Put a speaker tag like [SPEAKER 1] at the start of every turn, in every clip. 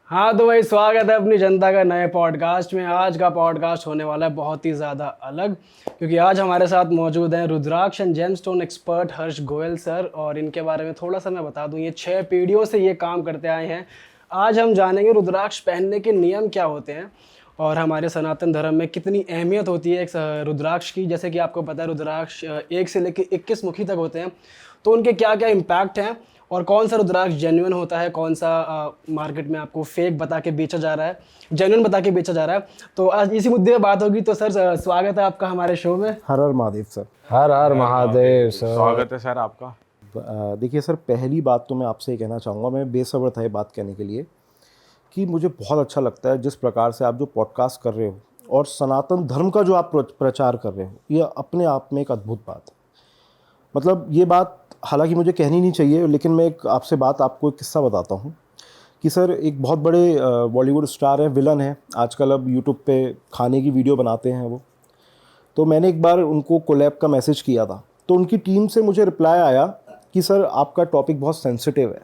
[SPEAKER 1] हाँ तो भाई स्वागत है अपनी जनता का नए पॉडकास्ट में। आज का पॉडकास्ट होने वाला है बहुत ही ज़्यादा अलग, क्योंकि आज हमारे साथ मौजूद हैं rudraksha and gemstone expert Harsh Goyal sir. और इनके बारे में थोड़ा सा मैं बता दूं, ये 6 पीढ़ियों से ये काम करते आए हैं। आज हम जानेंगे रुद्राक्ष पहनने के नियम क्या होते हैं और हमारे सनातन धर्म में कितनी अहमियत होती है एक रुद्राक्ष की। जैसे कि आपको पता है रुद्राक्ष 1 से लेकर 21 मुखी तक होते हैं, तो उनके क्या क्या इम्पैक्ट हैं और कौन सा रुद्राक्ष जेन्युइन होता है, कौन सा मार्केट में आपको फेक बता के बेचा जा रहा है, जेन्युइन बता के बेचा जा रहा है। तो आज इसी मुद्दे पे बात होगी। तो सर स्वागत है आपका हमारे शो में।
[SPEAKER 2] हर हर महादेव सर।
[SPEAKER 3] हर हर महादेव सर।
[SPEAKER 4] स्वागत है सर आपका।
[SPEAKER 2] देखिए सर, पहली बात तो मैं आपसे ये कहना चाहूँगा, मैं बेसब्र था ये बात कहने के लिए कि मुझे बहुत अच्छा लगता है जिस प्रकार से आप जो पॉडकास्ट कर रहे हो और सनातन धर्म का जो आप प्रचार कर रहे हो, ये अपने आप में एक अद्भुत बात है। मतलब ये बात हालांकि मुझे कहनी नहीं चाहिए, लेकिन मैं एक आपसे बात आपको एक किस्सा बताता हूँ कि सर एक बहुत बड़े बॉलीवुड स्टार हैं, विलन हैं आजकल, अब यूट्यूब पे खाने की वीडियो बनाते हैं वो। तो मैंने एक बार उनको कोलैब का मैसेज किया था, तो उनकी टीम से मुझे रिप्लाई आया कि सर आपका टॉपिक बहुत सेंसिटिव है।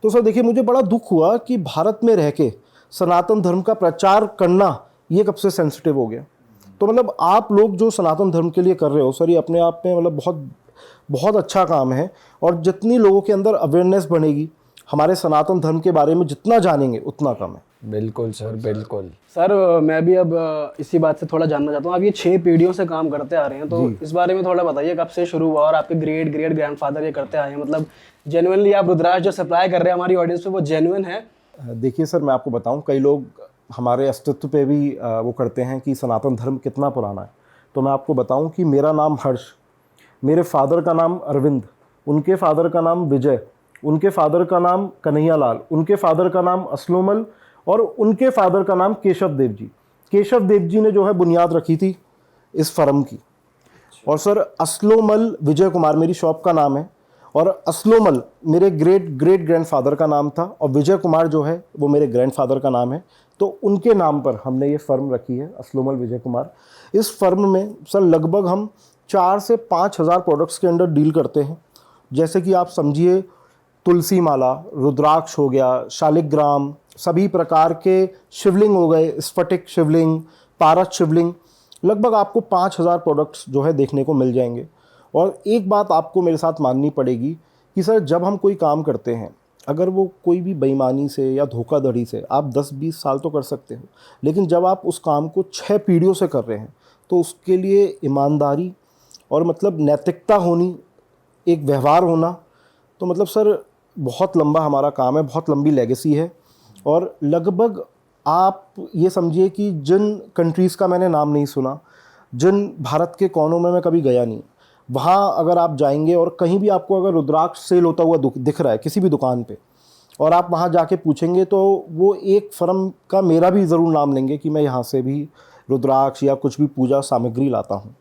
[SPEAKER 2] तो सर देखिए, मुझे बड़ा दुख हुआ कि भारत में रह के सनातन धर्म का प्रचार करना ये कब से सेंसिटिव हो गया। तो मतलब आप लोग जो सनातन धर्म के लिए कर रहे हो सर, ये अपने आप में मतलब बहुत बहुत अच्छा काम है। और जितनी लोगों के अंदर अवेयरनेस बढ़ेगी, हमारे सनातन धर्म के बारे में जितना जानेंगे उतना कम है।
[SPEAKER 3] बिल्कुल सर, बिल्कुल
[SPEAKER 1] सर मैं भी अब इसी बात से थोड़ा जानना चाहता हूँ। आप ये 6 पीढ़ियों से काम करते आ रहे हैं, तो इस बारे में थोड़ा बताइए कब से शुरू हुआ और आपके ग्रेट ग्रेट ग्रैंडफादर ये करते आए हैं। मतलब जेन्युइनली आप रुद्राक्ष जो सप्लाई कर रहे हैं हमारी ऑडियंस पे, वो जेन्युइन है?
[SPEAKER 2] देखिए सर, मैं आपको बताऊं, कई लोग हमारे अस्तित्व पे भी वो करते हैं कि सनातन धर्म कितना पुराना है। तो मैं आपको बताऊं कि मेरा नाम हर्ष, मेरे फादर का नाम अरविंद, उनके फादर का नाम विजय, उनके फादर का नाम कन्हैया लाल, उनके फादर का नाम असलोमल और उनके फादर का नाम केशव देव जी। केशव देव जी ने जो है बुनियाद रखी थी इस फर्म की। और सर असलोमल विजय कुमार मेरी शॉप का नाम है, और असलोमल मेरे ग्रेट ग्रेट ग्रैंडफादर का नाम था, और विजय कुमार जो है वो मेरे ग्रैंडफादर का नाम है। तो उनके नाम पर हमने ये फ़र्म रखी है, असलोमल विजय कुमार। इस फर्म में सर लगभग हम 4 से 5 हज़ार प्रोडक्ट्स के अंदर डील करते हैं। जैसे कि आप समझिए, तुलसी माला, रुद्राक्ष हो गया, शालिग्राम, सभी प्रकार के शिवलिंग हो गए, स्फटिक शिवलिंग, पारस शिवलिंग, लगभग आपको 5 हज़ार प्रोडक्ट्स जो है देखने को मिल जाएंगे। और एक बात आपको मेरे साथ माननी पड़ेगी कि सर जब हम कोई काम करते हैं, अगर वो कोई भी बेईमानी से या धोखाधड़ी से, आप 10-20 साल तो कर सकते हो, लेकिन जब आप उस काम को 6 पीढ़ियों से कर रहे हैं तो उसके लिए ईमानदारी और मतलब नैतिकता होनी, एक व्यवहार होना, तो मतलब सर बहुत लंबा हमारा काम है, बहुत लंबी लेगेसी है। और लगभग आप ये समझिए कि जिन कंट्रीज़ का मैंने नाम नहीं सुना, जिन भारत के कोनों में मैं कभी गया नहीं, वहाँ अगर आप जाएंगे और कहीं भी आपको अगर रुद्राक्ष सेल होता हुआ दिख रहा है किसी भी दुकान पे, और आप वहाँ जाके पूछेंगे तो वो एक फर्म का मेरा भी ज़रूर नाम लेंगे कि मैं यहाँ से भी रुद्राक्ष या कुछ भी पूजा सामग्री लाता हूँ।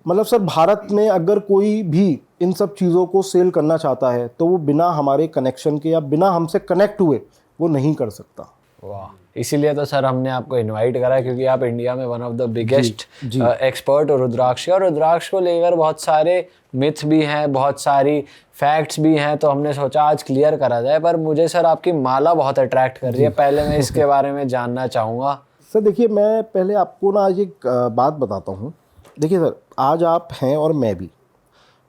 [SPEAKER 2] मतलब सर भारत में अगर कोई भी इन सब चीज़ों को सेल करना चाहता है तो वो बिना हमारे कनेक्शन के या बिना हमसे कनेक्ट हुए वो नहीं कर सकता।
[SPEAKER 3] वाह, इसीलिए तो सर हमने आपको इनवाइट करा, क्योंकि आप इंडिया में one of the biggest expert हो रुद्राक्ष। और रुद्राक्ष को लेकर बहुत सारे मिथ भी हैं, बहुत सारी फैक्ट्स भी हैं, तो हमने सोचा आज क्लियर करा जाए। पर मुझे सर आपकी माला बहुत अट्रैक्ट कर रही है, पहले मैं इसके बारे में जानना चाहूँगा।
[SPEAKER 2] सर देखिए, मैं पहले आपको ना आज एक बात बताता हूँ। देखिए सर, आज आप हैं और मैं भी,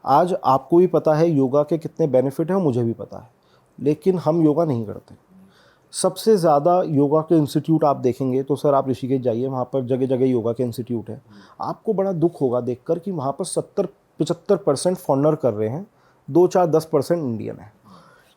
[SPEAKER 2] आज आपको भी पता है योगा के कितने बेनिफिट हैं, मुझे भी पता है, लेकिन हम योगा नहीं करते। सबसे ज़्यादा योगा के इंस्टीट्यूट आप देखेंगे तो सर आप ऋषिकेश जाइए, वहाँ पर जगह जगह योगा के इंस्टीट्यूट है। आपको बड़ा दुख होगा देखकर कि वहाँ पर 70-75% फॉरेनर कर रहे हैं, 2-4-10% इंडियन है।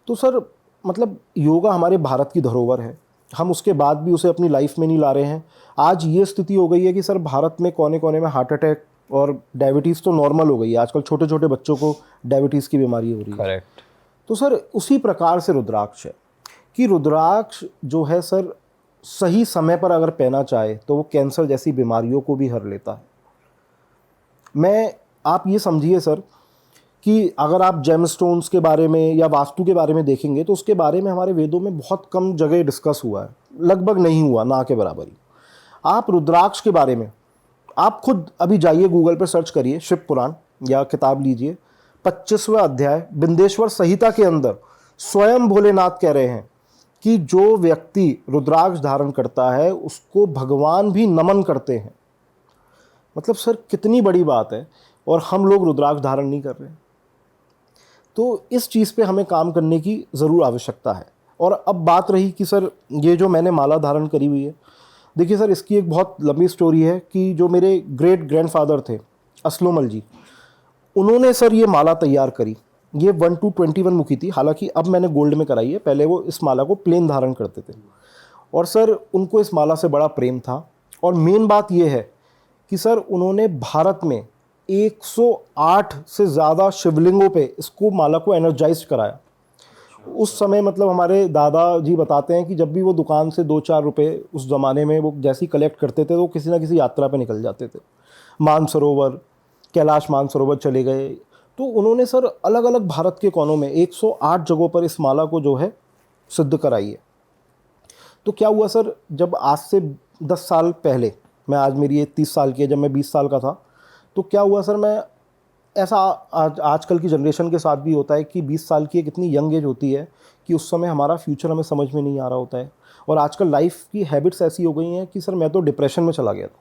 [SPEAKER 2] तो सर मतलब योगा हमारे भारत की धरोहर है, हम उसके बाद भी उसे अपनी लाइफ में नहीं ला रहे हैं। आज ये स्थिति हो गई है कि सर भारत में कोने कोने में हार्ट अटैक और डायबिटीज़ तो नॉर्मल हो गई है। आजकल छोटे छोटे बच्चों को डायबिटीज़ की बीमारी हो रही है।
[SPEAKER 3] करेक्ट।
[SPEAKER 2] तो सर उसी प्रकार से रुद्राक्ष है कि रुद्राक्ष जो है सर सही समय पर अगर पहना चाहे तो वो कैंसर जैसी बीमारियों को भी हर लेता है। आप ये समझिए सर कि अगर आप जेमस्टोन्स के बारे में या वास्तु के बारे में देखेंगे तो उसके बारे में हमारे वेदों में बहुत कम जगह डिस्कस हुआ है, लगभग नहीं हुआ, ना के बराबर ही। आप रुद्राक्ष के बारे में आप खुद अभी जाइए गूगल पर सर्च करिए, शिव पुराण या किताब लीजिए, 25वां अध्याय बिंदेश्वर संहिता के अंदर स्वयं भोलेनाथ कह रहे हैं कि जो व्यक्ति रुद्राक्ष धारण करता है उसको भगवान भी नमन करते हैं। मतलब सर कितनी बड़ी बात है, और हम लोग रुद्राक्ष धारण नहीं कर रहे। तो इस चीज़ पे हमें काम करने की ज़रूर आवश्यकता है। और अब बात रही कि सर ये जो मैंने माला धारण करी हुई है, देखिए सर इसकी एक बहुत लंबी स्टोरी है कि जो मेरे ग्रेट ग्रैंडफादर थे असलोमल जी, उन्होंने सर ये माला तैयार करी। ये 1 to 21 मुखी थी, हालांकि अब मैंने गोल्ड में कराई है, पहले वो इस माला को प्लेन धारण करते थे। और सर उनको इस माला से बड़ा प्रेम था। और मेन बात ये है कि सर उन्होंने भारत में 108 से ज़्यादा शिवलिंगों पे इसको माला को एनर्जाइज कराया। उस समय मतलब हमारे दादाजी बताते हैं कि जब भी वो दुकान से 2-4 रुपए उस ज़माने में वो जैसे ही कलेक्ट करते थे तो किसी ना किसी यात्रा पे निकल जाते थे। मानसरोवर, कैलाश मानसरोवर चले गए। तो उन्होंने सर अलग अलग भारत के कोनों में 108 जगहों पर इस माला को जो है सिद्ध कराई है। तो क्या हुआ सर, जब आज से 10 साल पहले, मैं आज मेरी ये 30 साल की है, जब मैं 20 साल का था, तो क्या हुआ सर, मैं ऐसा आजकल की जनरेशन के साथ भी होता है कि 20 साल की एक इतनी यंग एज होती है कि उस समय हमारा फ्यूचर हमें समझ में नहीं आ रहा होता है। और आजकल लाइफ की हैबिट्स ऐसी हो गई हैं कि सर मैं तो डिप्रेशन में चला गया था।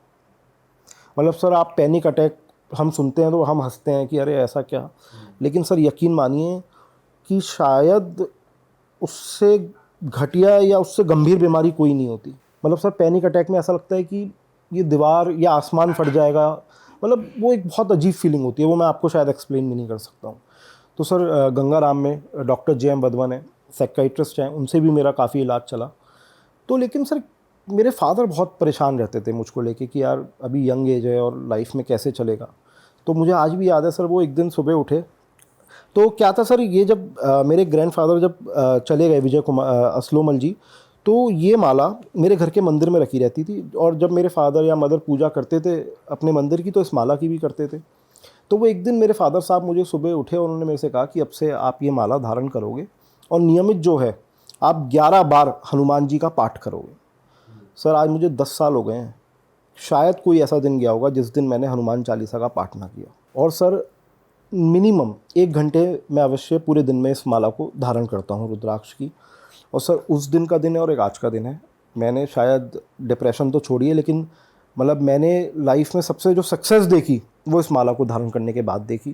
[SPEAKER 2] मतलब सर आप पैनिक अटैक हम सुनते हैं तो हम हंसते हैं कि अरे ऐसा क्या, लेकिन सर यकीन मानिए कि शायद उससे घटिया या उससे गंभीर बीमारी कोई नहीं होती। मतलब सर पैनिक अटैक में ऐसा लगता है कि ये दीवार या आसमान फट जाएगा। मतलब वो एक बहुत अजीब फीलिंग होती है, वो मैं आपको शायद एक्सप्लेन भी नहीं कर सकता हूँ। तो सर गंगाराम में डॉक्टर JM वधवन है, साइकाइट्रिस्ट हैं, उनसे भी मेरा काफ़ी इलाज चला। तो लेकिन सर मेरे फादर बहुत परेशान रहते थे मुझको लेके कि यार अभी यंग एज है और लाइफ में कैसे चलेगा। तो मुझे आज भी याद है सर, वो एक दिन सुबह उठे तो क्या था सर, ये जब मेरे ग्रैंडफादर जब चले गए विजय कुमार असलोमल जी, तो ये माला मेरे घर के मंदिर में रखी रहती थी। और जब मेरे फादर या मदर पूजा करते थे अपने मंदिर की तो इस माला की भी करते थे। तो वो एक दिन मेरे फादर साहब मुझे सुबह उठे और उन्होंने मेरे से कहा कि अब से आप ये माला धारण करोगे और नियमित जो है आप 11 बार हनुमान जी का पाठ करोगे। सर आज मुझे 10 साल हो गए हैं, शायद कोई ऐसा दिन गया होगा जिस दिन मैंने हनुमान चालीसा का पाठ ना किया। और सर मिनिमम 1 घंटे मैं अवश्य पूरे दिन में इस माला को धारण करता हूँ रुद्राक्ष की। और सर उस दिन का दिन है और एक आज का दिन है। मैंने शायद डिप्रेशन तो छोड़िए, लेकिन मतलब मैंने लाइफ में सबसे जो सक्सेस देखी वो इस माला को धारण करने के बाद देखी।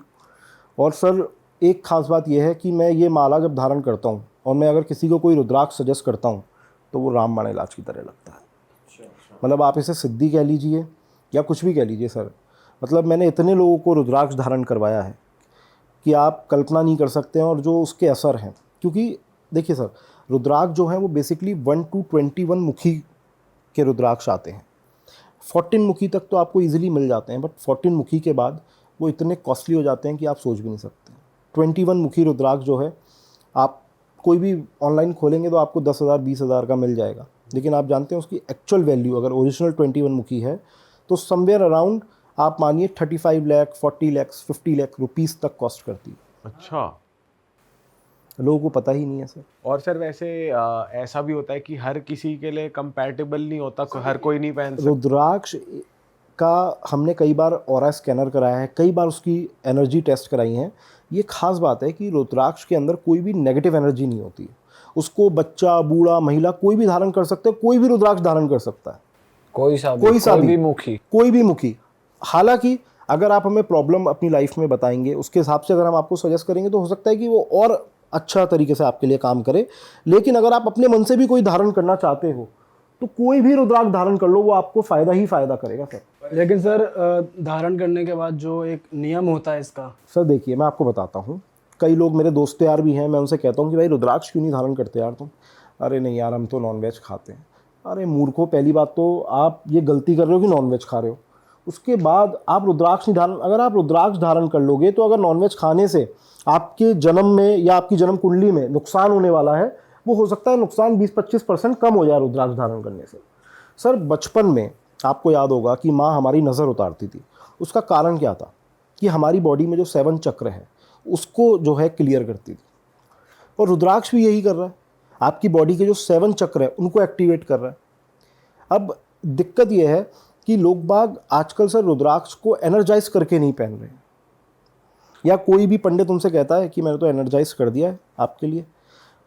[SPEAKER 2] और सर एक ख़ास बात यह है कि मैं ये माला जब धारण करता हूँ और मैं अगर किसी को कोई रुद्राक्ष सजेस्ट करता हूँ तो वो रामबाण इलाज की तरह लगता है। मतलब आप इसे सिद्धि कह लीजिए या कुछ भी कह लीजिए सर। मतलब मैंने इतने लोगों को रुद्राक्ष धारण करवाया है कि आप कल्पना नहीं कर सकते हैं, और जो उसके असर हैं, क्योंकि देखिए सर रुद्राक्ष जो है वो बेसिकली 1 to 21 मुखी के रुद्राक्ष आते हैं। 14 मुखी तक तो आपको इजीली मिल जाते हैं, बट 14 मुखी के बाद वो इतने कॉस्टली हो जाते हैं कि आप सोच भी नहीं सकते। 21 मुखी रुद्राक्ष जो है आप कोई भी ऑनलाइन खोलेंगे तो आपको 10,000 20,000 का मिल जाएगा, लेकिन आप जानते हैं उसकी एक्चुअल वैल्यू अगर ओरिजिनल 21 मुखी है तो समवेयर अराउंड आप मानिए 35 लाख 40 लाख 50 लाख रुपीस तक कॉस्ट करती है।
[SPEAKER 4] अच्छा,
[SPEAKER 2] लोगों को पता ही नहीं है सर।
[SPEAKER 4] और सर वैसे ऐसा भी होता है कि हर किसी के लिए कंपैटिबल नहीं होता, हर कोई नहीं पहन सकता।
[SPEAKER 2] रुद्राक्ष का हमने कई बार ऑरा स्कैनर कराया है, कई बार उसकी एनर्जी टेस्ट कराई हैं। ये खास बात है कि रुद्राक्ष के अंदर कोई भी नेगेटिव एनर्जी नहीं होती। उसको बच्चा, बूढ़ा, महिला कोई भी धारण कर सकते हैं, कोई भी रुद्राक्ष धारण कर सकता है,
[SPEAKER 3] कोई सा भी मुखी,
[SPEAKER 2] कोई भी मुखी। हालांकि अगर आप हमें प्रॉब्लम अपनी लाइफ में बताएंगे उसके हिसाब से अगर हम आपको सजेस्ट करेंगे तो हो सकता है कि वो और अच्छा तरीके से आपके लिए काम करे। लेकिन अगर आप अपने मन से भी कोई धारण करना चाहते हो तो कोई भी रुद्राक्ष धारण कर लो, वो आपको फ़ायदा ही फ़ायदा करेगा सर।
[SPEAKER 1] लेकिन सर धारण करने के बाद जो एक नियम होता है इसका,
[SPEAKER 2] सर देखिए मैं आपको बताता हूँ। कई लोग मेरे दोस्त यार भी हैं, मैं उनसे कहता हूँ कि भाई रुद्राक्ष क्यों नहीं धारण करते यार तुम? अरे नहीं यार हम तो नॉनवेज खाते हैं। अरे मूर्खों, पहली बात तो आप ये गलती कर रहे हो कि नॉनवेज खा रहे हो, उसके बाद आप रुद्राक्ष नहीं धारण। अगर आप रुद्राक्ष धारण कर लोगे तो अगर नॉनवेज खाने से आपके जन्म में या आपकी जन्म कुंडली में नुकसान होने वाला है, वो हो सकता है नुकसान 20-25% कम हो जाए रुद्राक्ष धारण करने से। सर बचपन में आपको याद होगा कि माँ हमारी नज़र उतारती थी। उसका कारण क्या था कि हमारी बॉडी में जो 7 चक्र है उसको जो है क्लियर करती थी, और रुद्राक्ष भी यही कर रहा है, आपकी बॉडी के जो 7 चक्र है उनको एक्टिवेट कर रहा है। अब दिक्कत यह है कि लोग बाग आजकल सर रुद्राक्ष को एनर्जाइज करके नहीं पहन रहे हैं, या कोई भी पंडित उनसे कहता है कि मैंने तो एनर्जाइज कर दिया है आपके लिए,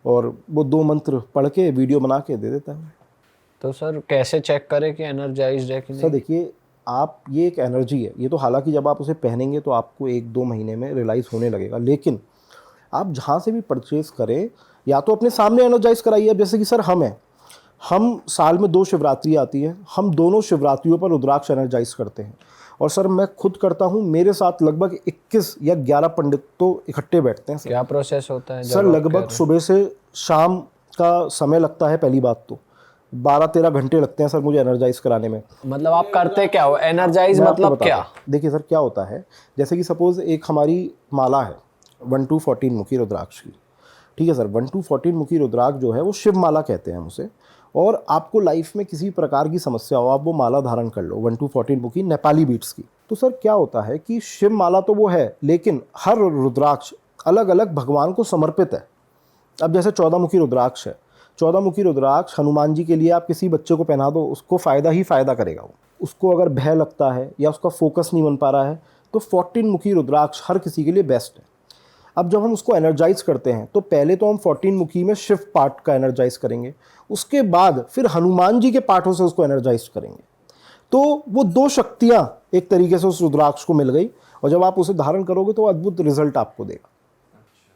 [SPEAKER 2] और वो 2 मंत्र पढ़ के वीडियो बना के दे देता है।
[SPEAKER 3] तो सर कैसे चेक करें कि एनर्जाइज्ड है कि
[SPEAKER 2] सर
[SPEAKER 3] नहीं?
[SPEAKER 2] देखिए, आप ये एक एनर्जी है, ये तो हालांकि जब आप उसे पहनेंगे तो आपको 1-2 महीने में रियलाइज़ होने लगेगा, लेकिन आप जहाँ से भी परचेज़ करें या तो अपने सामने एनर्जाइज कराइए। अब जैसे कि सर हम साल में 2 शिवरात्रि आती है, हम दोनों शिवरात्रियों पर रुद्राक्ष एनर्जाइज करते हैं। और सर मैं खुद करता हूँ, मेरे साथ लगभग 21 या 11 पंडित तो इकट्ठे बैठते हैं सर।
[SPEAKER 3] क्या प्रोसेस होता है जब
[SPEAKER 2] सर
[SPEAKER 3] आप
[SPEAKER 2] लगभग सुबह से शाम का समय लगता है। पहली बात तो 12-13 घंटे लगते हैं सर मुझे एनर्जाइज कराने में।
[SPEAKER 3] मतलब आप करते क्या हो? एनर्जाइज
[SPEAKER 2] मैं आपको
[SPEAKER 3] मतलब
[SPEAKER 2] बताता
[SPEAKER 3] क्या?
[SPEAKER 2] हूँ। देखिए सर क्या होता है, जैसे कि सपोज एक हमारी माला है 1 to 14 मुखी रुद्राक्ष की, ठीक है सर। 1 to 14 मुखी रुद्राक्ष जो है वो शिव माला कहते हैं हम उसे। और आपको लाइफ में किसी प्रकार की समस्या हो, आप वो माला धारण कर लो 1 to 14 मुखी नेपाली बीट्स की। तो सर क्या होता है कि शिव माला तो वो है, लेकिन हर रुद्राक्ष अलग अलग भगवान को समर्पित है। अब जैसे 14 मुखी रुद्राक्ष है, 14 मुखी रुद्राक्ष हनुमान जी के लिए आप किसी बच्चे को पहना दो, उसको फ़ायदा ही फ़ायदा करेगा। वो उसको अगर भय लगता है या उसका फोकस नहीं बन पा रहा है तो 14 मुखी रुद्राक्ष हर किसी के लिए बेस्ट है। अब जब हम उसको एनर्जाइज करते हैं तो पहले तो हम 14 मुखी में शिव पार्ट का एनर्जाइज करेंगे, उसके बाद फिर हनुमान जी के पार्टों से उसको एनर्जाइज करेंगे। तो वो 2 शक्तियाँ एक तरीके से उस रुद्राक्ष को मिल गई, और जब आप उसे धारण करोगे तो अद्भुत रिजल्ट आपको देगा।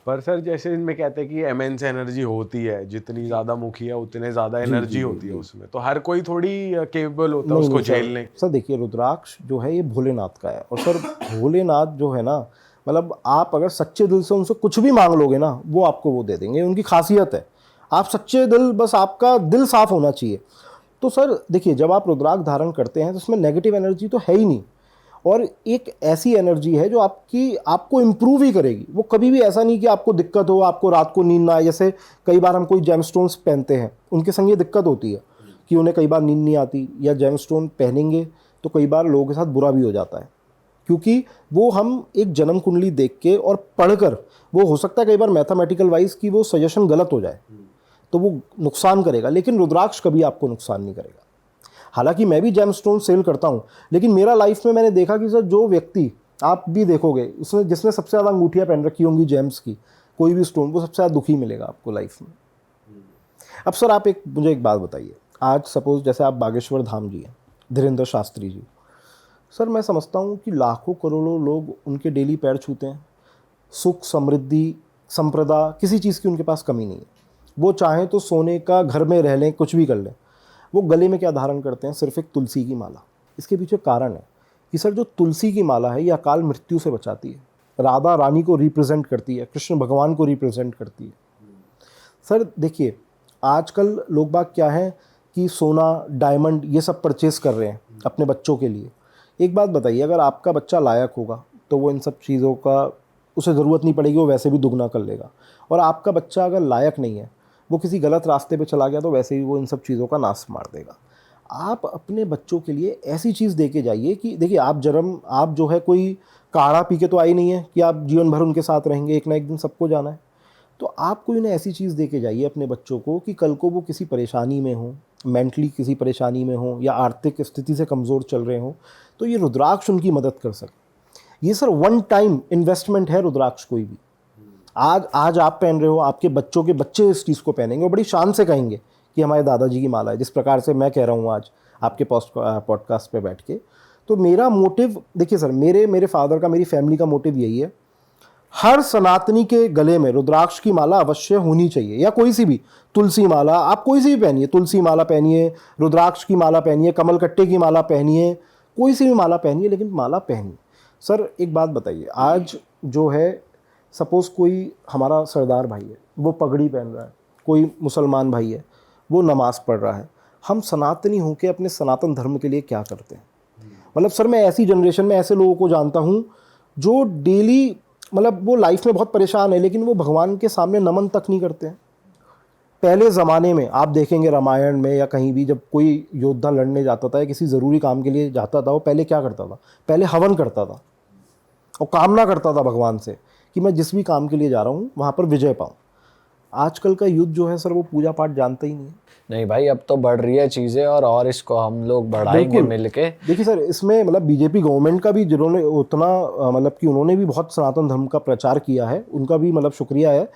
[SPEAKER 4] पर सर जैसे इनमें कहते हैं कि इमेंस एनर्जी होती है, जितनी ज़्यादा मुखी है उतने ज़्यादा एनर्जी होती है उसमें, तो हर कोई थोड़ी केपेबल होता है उसको झेलने।
[SPEAKER 2] सर देखिए, रुद्राक्ष जो है ये भोलेनाथ का है, और सर भोलेनाथ जो है ना, मतलब आप अगर सच्चे दिल से उनसे कुछ भी मांग लोगे ना, वो आपको वो दे देंगे। उनकी खासियत है, आप सच्चे दिल, बस आपका दिल साफ होना चाहिए। तो सर देखिए, जब आप रुद्राक्ष धारण करते हैं तो उसमें नेगेटिव एनर्जी तो है ही नहीं, और एक ऐसी एनर्जी है जो आपको इम्प्रूव ही करेगी। वो कभी भी ऐसा नहीं कि आपको दिक्कत हो, आपको रात को नींद ना आए। जैसे कई बार हम कोई जेमस्टोन्स पहनते हैं, उनके संग ये दिक्कत होती है कि उन्हें कई बार नींद नहीं आती, या जेमस्टोन पहनेंगे तो कई बार लोगों के साथ बुरा भी हो जाता है, क्योंकि वो हम एक जन्म कुंडली देख के और पढ़कर, वो हो सकता है कई बार मैथमेटिकल वाइज कि वो सजेशन गलत हो जाए तो वो नुकसान करेगा, लेकिन रुद्राक्ष कभी आपको नुकसान नहीं करेगा। हालांकि मैं भी जेमस्टोन सेल करता हूं, लेकिन मेरा लाइफ में मैंने देखा कि सर जो व्यक्ति, आप भी देखोगे, उसने जिसने सबसे ज़्यादा अंगूठियाँ पहन रखी होंगी जेम्स की, कोई भी स्टोन, वो सबसे ज़्यादा दुखी मिलेगा आपको लाइफ में। अब सर आप मुझे एक बात बताइए, आज सपोज जैसे आप बागेश्वर धाम जी हैं, धीरेन्द्र शास्त्री जी, सर मैं समझता हूँ कि लाखों करोड़ों लोग उनके डेली पैर छूते हैं। सुख, समृद्धि, संप्रदा, किसी चीज़ की उनके पास कमी नहीं है। वो चाहें तो सोने का घर में रह लें, कुछ भी कर लें। वो गले में क्या धारण करते हैं? सिर्फ एक तुलसी की माला। इसके पीछे कारण है कि सर जो तुलसी की माला है ये अकाल मृत्यु से बचाती है, राधा रानी को रिप्रेजेंट करती है, कृष्ण भगवान को रिप्रेजेंट करती है। सर देखिए, आजकल लोग बाग क्या है कि सोना, डायमंड ये सब परचेस कर रहे हैं अपने बच्चों के लिए। एक बात बताइए, अगर आपका बच्चा लायक होगा तो वो इन सब चीज़ों का उसे ज़रूरत नहीं पड़ेगी, वो वैसे भी दुगना कर लेगा। और आपका बच्चा अगर लायक नहीं है, वो किसी गलत रास्ते पे चला गया, तो वैसे ही वो इन सब चीज़ों का नाश मार देगा। आप अपने बच्चों के लिए ऐसी चीज़ दे के जाइए कि देखिए, आप जो है कोई काढ़ा पी के तो आई नहीं है कि आप जीवन भर उनके साथ रहेंगे, एक ना एक दिन सबको जाना है। तो आप कोई ना ऐसी चीज़ दे के जाइए अपने बच्चों को कि कल को वो किसी परेशानी में हो, मेंटली किसी परेशानी में हो, या आर्थिक स्थिति से कमज़ोर चल रहे हो, तो ये रुद्राक्ष उनकी मदद कर सके। ये सर 1 टाइम इन्वेस्टमेंट है रुद्राक्ष। कोई भी आज आप पहन रहे हो, आपके बच्चों के बच्चे इस चीज़ को पहनेंगे और बड़ी शान से कहेंगे कि हमारे दादाजी की माला है, जिस प्रकार से मैं कह रहा हूँ आज आपके पॉडकास्ट पे बैठ के। तो मेरा मोटिव देखिए सर, मेरे फादर का, मेरी फैमिली का मोटिव यही है, हर सनातनी के गले में रुद्राक्ष की माला अवश्य होनी चाहिए, या कोई सी भी तुलसी माला, आप कोई सी भी पहनिए, तुलसी माला पहनिए, रुद्राक्ष की माला पहनिए, कमल कट्टे की माला पहनिए, कोई सी भी माला पहनिए, लेकिन माला पहनिए। सर एक बात बताइए, आज जो है सपोज़ कोई हमारा सरदार भाई है, वो पगड़ी पहन रहा है, कोई मुसलमान भाई है, वो नमाज़ पढ़ रहा है, हम सनातनी होकर अपने सनातन धर्म के लिए क्या करते हैं? मतलब सर मैं ऐसी जनरेशन में ऐसे लोगों को जानता हूँ जो डेली, मतलब वो लाइफ में बहुत परेशान है, लेकिन वो भगवान के सामने नमन तक नहीं करते हैं। पहले ज़माने में आप देखेंगे रामायण में या कहीं भी, जब कोई योद्धा लड़ने जाता था या किसी ज़रूरी काम के लिए जाता था, वो पहले क्या करता था? पहले हवन करता था और कामना करता था भगवान से कि मैं जिस भी काम के लिए जा रहा हूँ वहाँ पर विजय पाऊँ। आजकल का युद्ध जो है सर, वो पूजा पाठ जानता ही नहीं है।
[SPEAKER 3] नहीं भाई, अब तो बढ़ रही है चीज़ें, और इसको हम लोग बढ़ाएंगे मिलके।
[SPEAKER 2] देखिए सर, इसमें मतलब बीजेपी गवर्नमेंट का भी, जिन्होंने उतना मतलब कि उन्होंने भी बहुत सनातन धर्म का प्रचार किया है, उनका भी मतलब शुक्रिया है।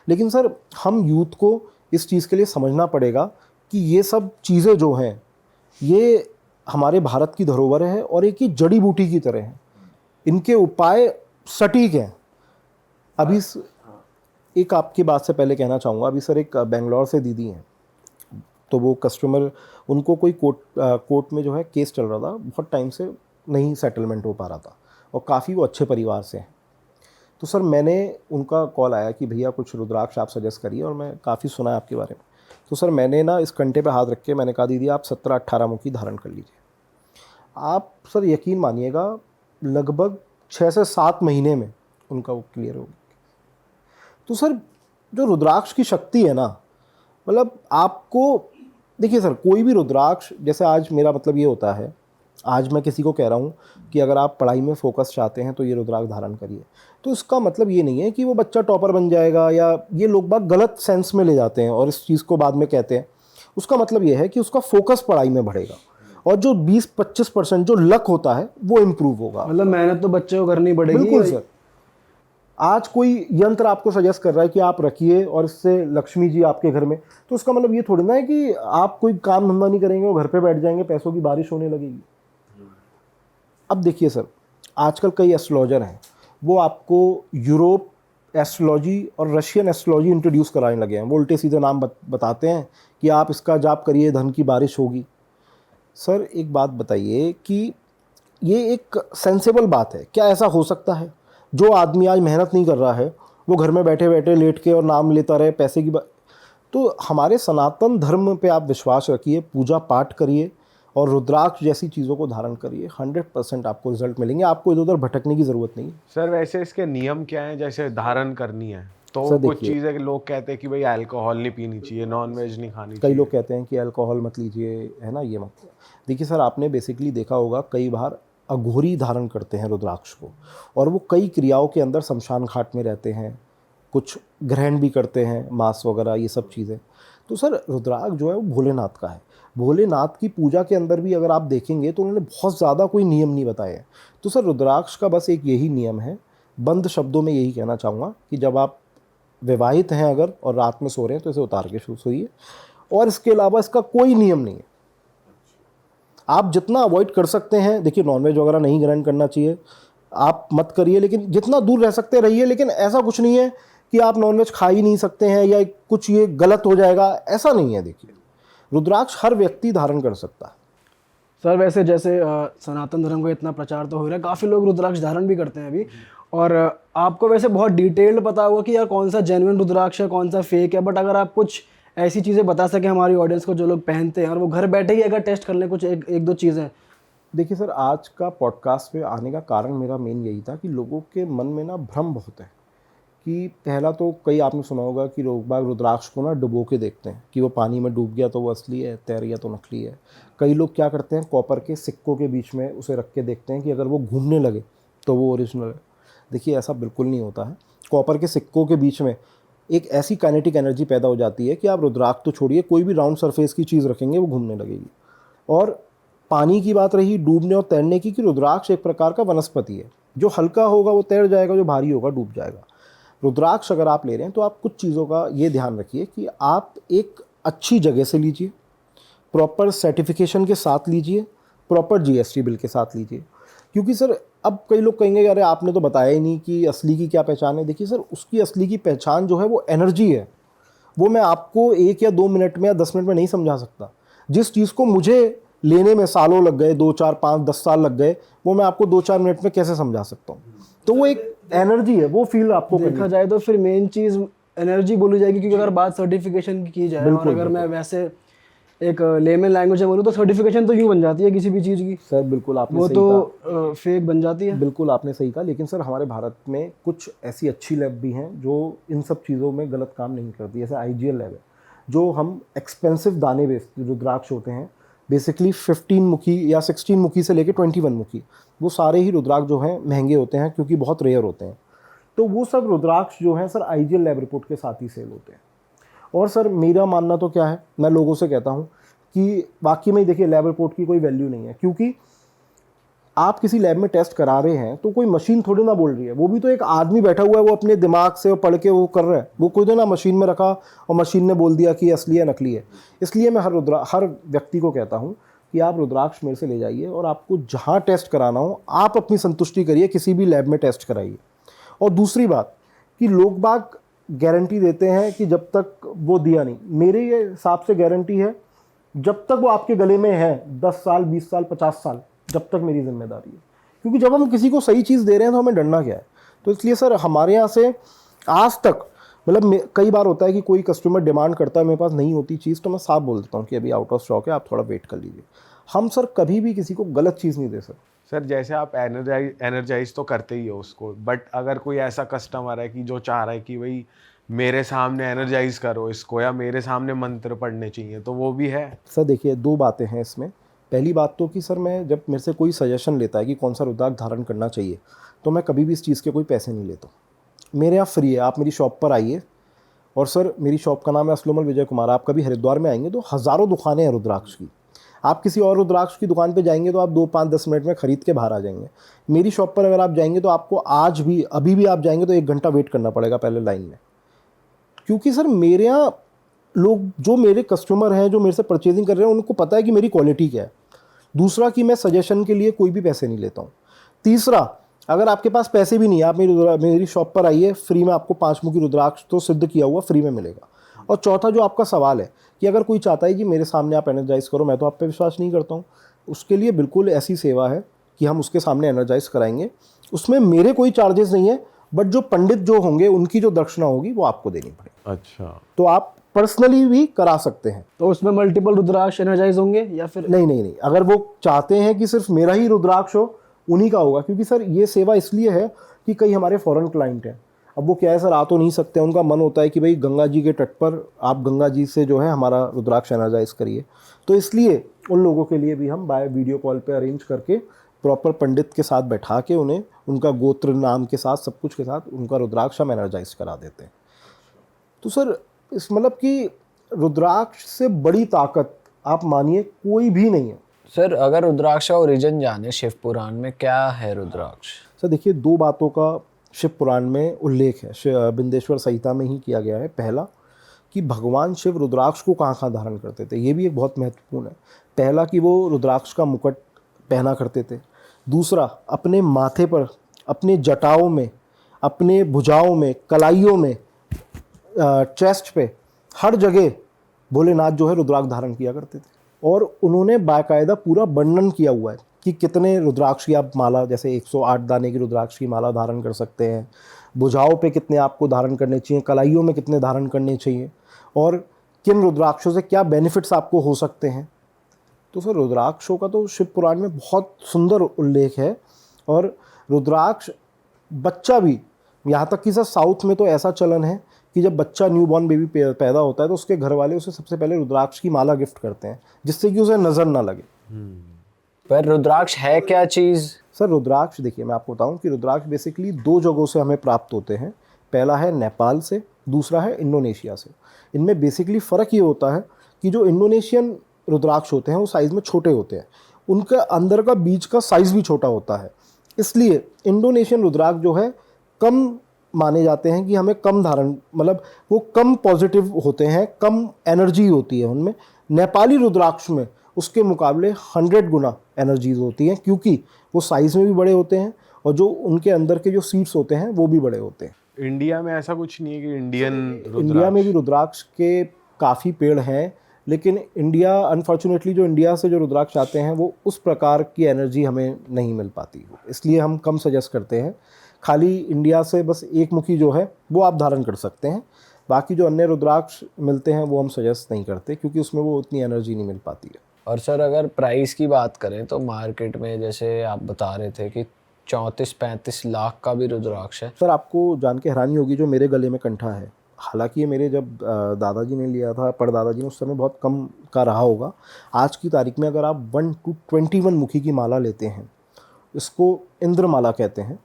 [SPEAKER 2] लेकिन सर हम यूथ को इस चीज़ के लिए समझना पड़ेगा कि ये सब चीज़ें जो हैं ये हमारे भारत की धरोहर है और एक ही जड़ी बूटी की तरह है, इनके उपाय सटीक हैं। अभी एक आपकी बात से पहले कहना चाहूँगा, अभी सर एक बेंगलोर से दीदी हैं, तो वो कस्टमर, उनको कोई कोर्ट में जो है केस चल रहा था, बहुत टाइम से नहीं सेटलमेंट हो पा रहा था और काफ़ी वो अच्छे परिवार से हैं। तो सर मैंने उनका कॉल आया कि भैया कुछ रुद्राक्ष आप सजेस्ट करिए, और मैं काफ़ी सुना है आपके बारे में। तो सर मैंने ना इस कंठे पे हाथ रख के मैंने कहा दीदी आप 17-18 मुखी धारण कर लीजिए। आप सर यकीन मानिएगा लगभग 6 से 7 महीने में उनका वो क्लियर हो गया। तो सर जो रुद्राक्ष की शक्ति है ना, मतलब आपको देखिए सर, कोई भी रुद्राक्ष, जैसे आज मेरा मतलब ये होता है, आज मैं किसी को कह रहा हूँ कि अगर आप पढ़ाई में फोकस चाहते हैं तो ये रुद्राक्ष धारण करिए, तो इसका मतलब ये नहीं है कि वो बच्चा टॉपर बन जाएगा, या ये लोग बात गलत सेंस में ले जाते हैं और इस चीज़ को बाद में कहते हैं। उसका मतलब ये है कि उसका फोकस पढ़ाई में बढ़ेगा और जो 20-25% जो लक होता है वो इम्प्रूव होगा।
[SPEAKER 1] मतलब मेहनत तो बच्चे को करनी पड़ेगी।
[SPEAKER 2] बिल्कुल सर। आज कोई यंत्र आपको सजेस्ट कर रहा है कि आप रखिए और इससे लक्ष्मी जी आपके घर में, तो उसका मतलब ये थोड़ी ना है कि आप कोई काम धंधा नहीं करेंगे और घर पे बैठ जाएंगे, पैसों की बारिश होने लगेगी। अब देखिए सर, आजकल कई एस्ट्रोलॉजर हैं, वो आपको यूरोप एस्ट्रोलॉजी और रशियन एस्ट्रोलॉजी इंट्रोड्यूस कराने लगे हैं। वो उल्टे सीधे नाम बताते हैं कि आप इसका जाप करिए, धन की बारिश होगी। सर एक बात बताइए कि ये एक सेंसेबल बात है क्या? ऐसा हो सकता है? जो आदमी आज मेहनत नहीं कर रहा है, वो घर में बैठे बैठे लेट के और नाम लेता रहे पैसे की तो हमारे सनातन धर्म पे आप विश्वास रखिए, पूजा पाठ करिए और रुद्राक्ष जैसी चीज़ों को धारण करिए, 100% आपको रिजल्ट मिलेंगे। आपको इधर उधर भटकने की ज़रूरत नहीं है।
[SPEAKER 4] सर वैसे इसके नियम क्या हैं? जैसे धारण करनी है तो
[SPEAKER 2] सर
[SPEAKER 4] कुछ
[SPEAKER 2] देखिए,
[SPEAKER 4] चीज़ें लोग कहते हैं कि भाई अल्कोहल नहीं पीनी चाहिए, नॉन वेज नहीं खानी
[SPEAKER 2] कई
[SPEAKER 4] चाहिए।
[SPEAKER 2] लोग कहते हैं कि अल्कोहल मत लीजिए, है ना, ये मत। देखिए सर, आपने बेसिकली देखा होगा कई बार अघोरी धारण करते हैं रुद्राक्ष को, और वो कई क्रियाओं के अंदर शमशान घाट में रहते हैं, कुछ ग्रहण भी करते हैं, मांस वगैरह ये सब चीज़ें। तो सर रुद्राक्ष जो है वो भोलेनाथ का है। भोलेनाथ की पूजा के अंदर भी अगर आप देखेंगे तो उन्होंने बहुत ज़्यादा कोई नियम नहीं बताए हैं। तो सर रुद्राक्ष का बस एक यही नियम है, बंद शब्दों में यही कहना चाहूँगा कि जब आप विवाहित हैं अगर और रात में सो रहे हैं तो इसे उतार के सोइए, और इसके अलावा इसका कोई नियम नहीं है। आप जितना अवॉइड कर सकते हैं, देखिए नॉनवेज वगैरह नहीं ग्रहण करना चाहिए, आप मत करिए, लेकिन जितना दूर रह सकते रहिए। लेकिन ऐसा कुछ नहीं है कि आप नॉनवेज खा ही नहीं सकते हैं या कुछ ये गलत हो जाएगा, ऐसा नहीं है। देखिए रुद्राक्ष हर व्यक्ति धारण कर सकता है।
[SPEAKER 1] सर वैसे जैसे सनातन धर्म का इतना प्रचार तो हो रहा है, काफ़ी लोग रुद्राक्ष धारण भी करते हैं अभी, और आपको वैसे बहुत डिटेल्ड पता होगा कि यार कौन सा जेन्युइन रुद्राक्ष है, कौन सा फेक है, बट अगर आप कुछ ऐसी चीज़ें बता सकें हमारी ऑडियंस को जो लोग पहनते हैं और वो घर बैठे ही अगर टेस्ट कर लें कुछ एक दो चीज़ें।
[SPEAKER 2] देखिए सर, आज का पॉडकास्ट पे आने का कारण मेरा मेन यही था कि लोगों के मन में ना भ्रम बहुत है कि पहला तो कई आपने सुना होगा कि लोग बाग रुद्राक्ष को ना डुबो के देखते हैं कि वो पानी में डूब गया तो वो असली है, तैर गया तो नकली है। कई लोग क्या करते हैं, कॉपर के सिक्कों के बीच में उसे रख के देखते हैं कि अगर वो घूमने लगे तो वो ओरिजिनल है। देखिए ऐसा बिल्कुल नहीं होता है। कॉपर के सिक्कों के बीच में एक ऐसी काइनेटिक एनर्जी पैदा हो जाती है कि आप रुद्राक्ष तो छोड़िए, कोई भी राउंड सरफेस की चीज़ रखेंगे वो घूमने लगेगी। और पानी की बात रही डूबने और तैरने की, कि रुद्राक्ष एक प्रकार का वनस्पति है, जो हल्का होगा वो तैर जाएगा, जो भारी होगा डूब जाएगा। रुद्राक्ष अगर आप ले रहे हैं तो आप कुछ चीज़ों का ये ध्यान रखिए कि आप एक अच्छी जगह से लीजिए, प्रॉपर सर्टिफिकेशन के साथ लीजिए, प्रॉपर जीएसटी बिल के साथ लीजिए। क्योंकि सर अब कई लोग कहेंगे अरे आपने तो बताया ही नहीं कि असली की क्या पहचान है। देखिए सर, उसकी असली की पहचान जो है वो एनर्जी है। वो मैं आपको 1 या 2 मिनट में या 10 मिनट में नहीं समझा सकता। जिस चीज़ को मुझे लेने में सालों लग गए, 2, 4, 5, 10 साल लग गए, वो मैं आपको 2-4 मिनट में कैसे समझा सकता हूँ। तो वो एक एनर्जी है, वो फील आपको
[SPEAKER 1] देखा जाए तो फिर मेन चीज़ एनर्जी बोली जाएगी, क्योंकि अगर बात सर्टिफिकेशन की जाए और अगर मैं वैसे एक लेमन लैंग्वेज में बोलूँ तो सर्टिफिकेशन तो यूँ बन जाती है किसी भी चीज़ की।
[SPEAKER 2] सर बिल्कुल आपने
[SPEAKER 1] वो
[SPEAKER 2] सही
[SPEAKER 1] तो फेक बन जाती है।
[SPEAKER 2] बिल्कुल आपने सही कहा। लेकिन सर हमारे भारत में कुछ ऐसी अच्छी लैब भी हैं जो इन सब चीज़ों में गलत काम नहीं करती। जैसे आईजीएल लैब है, जो हम एक्सपेंसिव दाने बेचते रुद्राक्ष होते हैं, बेसिकली 15 मुखी या 16 मुखी से लेकर 21 मुखी, वो सारे ही रुद्राक्ष जो हैं महंगे होते हैं क्योंकि बहुत रेयर होते हैं। तो वो सब रुद्राक्ष जो हैं सर आईजीएल लैब रिपोर्ट के साथ ही सेल होते हैं। और सर मेरा मानना तो क्या है, मैं लोगों से कहता हूँ कि वाकई में देखिए लैब रिपोर्ट की कोई वैल्यू नहीं है, क्योंकि आप किसी लैब में टेस्ट करा रहे हैं तो कोई मशीन थोड़ी ना बोल रही है, वो भी तो एक आदमी बैठा हुआ है, वो अपने दिमाग से वो पढ़ के वो कर रहा है, वो कोई तो ना मशीन में रखा और मशीन ने बोल दिया कि ये असली है नकली है। इसलिए मैं हर व्यक्ति को कहता हूँ कि आप रुद्राक्ष मेरे से ले जाइए और आपको जहाँ टेस्ट कराना हो आप अपनी संतुष्टि करिए, किसी भी लैब में टेस्ट कराइए। और दूसरी बात कि लोग बाग गारंटी देते हैं कि जब तक वो दिया नहीं, मेरे ये हिसाब से गारंटी है जब तक वो आपके गले में है, 10 साल 20 साल 50 साल, जब तक मेरी जिम्मेदारी है। क्योंकि जब हम किसी को सही चीज़ दे रहे हैं तो हमें डरना क्या है। तो इसलिए सर हमारे यहाँ से आज तक मतलब कई बार होता है कि कोई कस्टमर डिमांड करता है, मेरे पास नहीं होती चीज़ तो मैं साफ बोल देता हूँ कि अभी आउट ऑफ स्टॉक है, आप थोड़ा वेट कर लीजिए। हम सर कभी भी किसी को गलत चीज़ नहीं दे सकते।
[SPEAKER 4] सर जैसे आप एनर्जाइज तो करते ही हो उसको, बट अगर कोई ऐसा कस्टमर है कि जो चाह रहा है कि भाई मेरे सामने एनर्जाइज करो इसको या मेरे सामने मंत्र पढ़ने चाहिए, तो वो भी है?
[SPEAKER 2] सर देखिए 2 बातें हैं इसमें। पहली बात तो कि सर मैं जब मेरे से कोई सजेशन लेता है कि कौन सा रुद्राक्ष धारण करना चाहिए तो मैं कभी भी इस चीज़ के कोई पैसे नहीं लेता। मेरे यहाँ फ्री है, आप मेरी शॉप पर आइए। और सर मेरी शॉप का नाम है असलोमल विजय कुमार। आप कभी हरिद्वार में आएंगे तो हज़ारों दुकानें हैं रुद्राक्ष की। आप किसी और रुद्राक्ष की दुकान पे जाएंगे तो आप 2 5 10 मिनट में ख़रीद के बाहर आ जाएंगे। मेरी शॉप पर अगर आप जाएंगे तो आपको आज भी अभी भी आप जाएंगे तो 1 घंटा वेट करना पड़ेगा पहले लाइन में। क्योंकि सर मेरे यहाँ लोग जो मेरे कस्टमर हैं जो मेरे से परचेजिंग कर रहे हैं उनको पता है कि मेरी क्वालिटी क्या है। दूसरा कि मैं सजेशन के लिए कोई भी पैसे नहीं लेता हूँ। तीसरा, अगर आपके पास पैसे भी नहीं है, आप मेरी शॉप पर आइए, फ्री में आपको 5 मुखी रुद्राक्ष तो सिद्ध किया हुआ फ्री में मिलेगा। और चौथा जो आपका सवाल है कि अगर कोई चाहता है कि मेरे सामने आप एनर्जाइज करो, मैं तो आप पे विश्वास नहीं करता हूँ, उसके लिए बिल्कुल ऐसी सेवा है कि हम उसके सामने एनर्जाइज कराएंगे। उसमें मेरे कोई चार्जेस नहीं है, बट जो पंडित जो होंगे उनकी जो दक्षिणा होगी वो आपको देनी पड़ेगी।
[SPEAKER 4] अच्छा,
[SPEAKER 2] तो आप पर्सनली भी करा सकते हैं।
[SPEAKER 1] तो उसमें मल्टीपल रुद्राक्ष एनर्जाइज होंगे या फिर?
[SPEAKER 2] नहीं, अगर वो चाहते हैं कि सिर्फ मेरा ही रुद्राक्ष हो उन्हीं का होगा। क्योंकि सर ये सेवा इसलिए है कि कई हमारे फॉरेन क्लाइंट हैं, अब वो क्या है सर, आ तो नहीं सकते, उनका मन होता है कि भाई गंगा जी के तट पर आप गंगा जी से जो है हमारा रुद्राक्ष एनर्जाइज करिए। तो इसलिए उन लोगों के लिए भी हम बाय वीडियो कॉल पे अरेंज करके प्रॉपर पंडित के साथ बैठा के उन्हें उनका गोत्र नाम के साथ सब कुछ के साथ उनका रुद्राक्ष हम एनर्जाइज करा देते हैं। तो सर इस मतलब कि रुद्राक्ष से बड़ी ताकत आप मानिए कोई भी नहीं है।
[SPEAKER 3] सर अगर रुद्राक्ष का ओरिजिन जाने शिव पुराण में क्या है रुद्राक्ष?
[SPEAKER 2] सर देखिए 2 बातों का शिव पुराण में उल्लेख है, बिंदेश्वर संहिता में ही किया गया है। पहला कि भगवान शिव रुद्राक्ष को कहाँ धारण करते थे, ये भी एक बहुत महत्वपूर्ण है। पहला कि वो रुद्राक्ष का मुकुट पहना करते थे। दूसरा, अपने माथे पर, अपने जटाओं में, अपने भुजाओं में, कलाइयों में, चेस्ट पे, हर जगह भोलेनाथ जो है रुद्राक्ष धारण किया करते थे। और उन्होंने बाकायदा पूरा वर्णन किया हुआ है कि कितने रुद्राक्ष की आप माला, जैसे 108 दाने की रुद्राक्ष की माला धारण कर सकते हैं, भुजाओं पे कितने आपको धारण करने चाहिए, कलाइयों में कितने धारण करने चाहिए, और किन रुद्राक्षों से क्या बेनिफिट्स आपको हो सकते हैं। तो सर रुद्राक्षों का तो शिव पुराण में बहुत सुंदर उल्लेख है। और रुद्राक्ष बच्चा भी, यहाँ तक कि सर साउथ में तो ऐसा चलन है कि जब बच्चा न्यूबॉर्न बेबी पैदा होता है तो उसके घर वाले उसे सबसे पहले रुद्राक्ष की माला गिफ्ट करते हैं जिससे कि उसे नज़र ना लगे।
[SPEAKER 3] पर रुद्राक्ष है क्या चीज़?
[SPEAKER 2] सर रुद्राक्ष देखिए मैं आपको बताऊं कि रुद्राक्ष बेसिकली 2 जगहों से हमें प्राप्त होते हैं। पहला है नेपाल से, दूसरा है इंडोनेशिया से। इनमें बेसिकली फ़र्क ये होता है कि जो इंडोनेशियन रुद्राक्ष होते हैं वो साइज़ में छोटे होते हैं, उनका अंदर का बीज का साइज़ भी छोटा होता है। इसलिए इंडोनेशियन रुद्राक्ष जो है कम माने जाते हैं कि हमें कम धारण, मतलब वो कम पॉजिटिव होते हैं, कम एनर्जी होती है उनमें। नेपाली रुद्राक्ष में उसके मुकाबले 100 गुना एनर्जीज होती हैं क्योंकि वो साइज़ में भी बड़े होते हैं और जो उनके अंदर के जो सीड्स होते हैं वो भी बड़े होते हैं।
[SPEAKER 4] इंडिया में ऐसा कुछ नहीं है कि
[SPEAKER 2] इंडिया में भी रुद्राक्ष के काफ़ी पेड़ हैं, लेकिन इंडिया अनफॉर्चुनेटली जो इंडिया से जो रुद्राक्ष आते हैं वो उस प्रकार की एनर्जी हमें नहीं मिल पाती, इसलिए हम कम सजेस्ट करते हैं। खाली इंडिया से बस 1 मुखी जो है वो आप धारण कर सकते हैं, बाकी जो अन्य रुद्राक्ष मिलते हैं वो हम सजेस्ट नहीं करते क्योंकि उसमें वो उतनी एनर्जी नहीं मिल पाती है।
[SPEAKER 3] और सर अगर प्राइस की बात करें तो मार्केट में जैसे आप बता रहे थे कि 34-35 लाख का भी रुद्राक्ष है।
[SPEAKER 2] सर आपको जान के हैरानी होगी जो मेरे गले में कंठा है, हालांकि ये मेरे जब दादाजी ने लिया था, परदादाजी ने, उस समय बहुत कम का रहा होगा। आज की तारीख में अगर आप 1 to 21 मुखी की माला लेते हैं, इसको इंद्रमाला कहते हैं,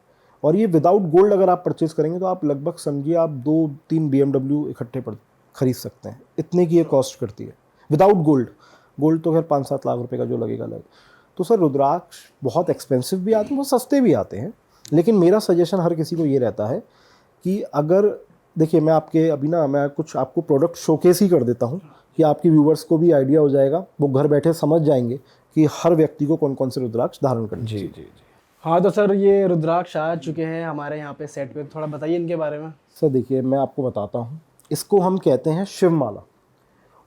[SPEAKER 2] और ये विदाउट गोल्ड अगर आप परचेज़ करेंगे तो आप लगभग समझिए आप 2-3 BMW इकट्ठे पर खरीद सकते हैं, इतने की ये कॉस्ट करती है विदाउट गोल्ड। गोल्ड तो खैर 5-7 लाख रुपए का जो लगेगा तो सर रुद्राक्ष बहुत एक्सपेंसिव भी आते हैं, बहुत सस्ते भी आते हैं, लेकिन मेरा सजेशन हर किसी को ये रहता है कि अगर देखिए मैं कुछ आपको प्रोडक्ट शोकेस ही कर देता हूँ कि आपके व्यूवर्स को भी आइडिया हो जाएगा, वो घर बैठे समझ जाएंगे कि हर व्यक्ति को कौन कौन से रुद्राक्ष धारण करने चाहिए।
[SPEAKER 3] जी।
[SPEAKER 1] हाँ तो सर ये रुद्राक्ष आ चुके हैं हमारे यहाँ पे सेट पे, थोड़ा बताइए इनके बारे में।
[SPEAKER 2] सर देखिए मैं आपको बताता हूँ, इसको हम कहते हैं शिव माला,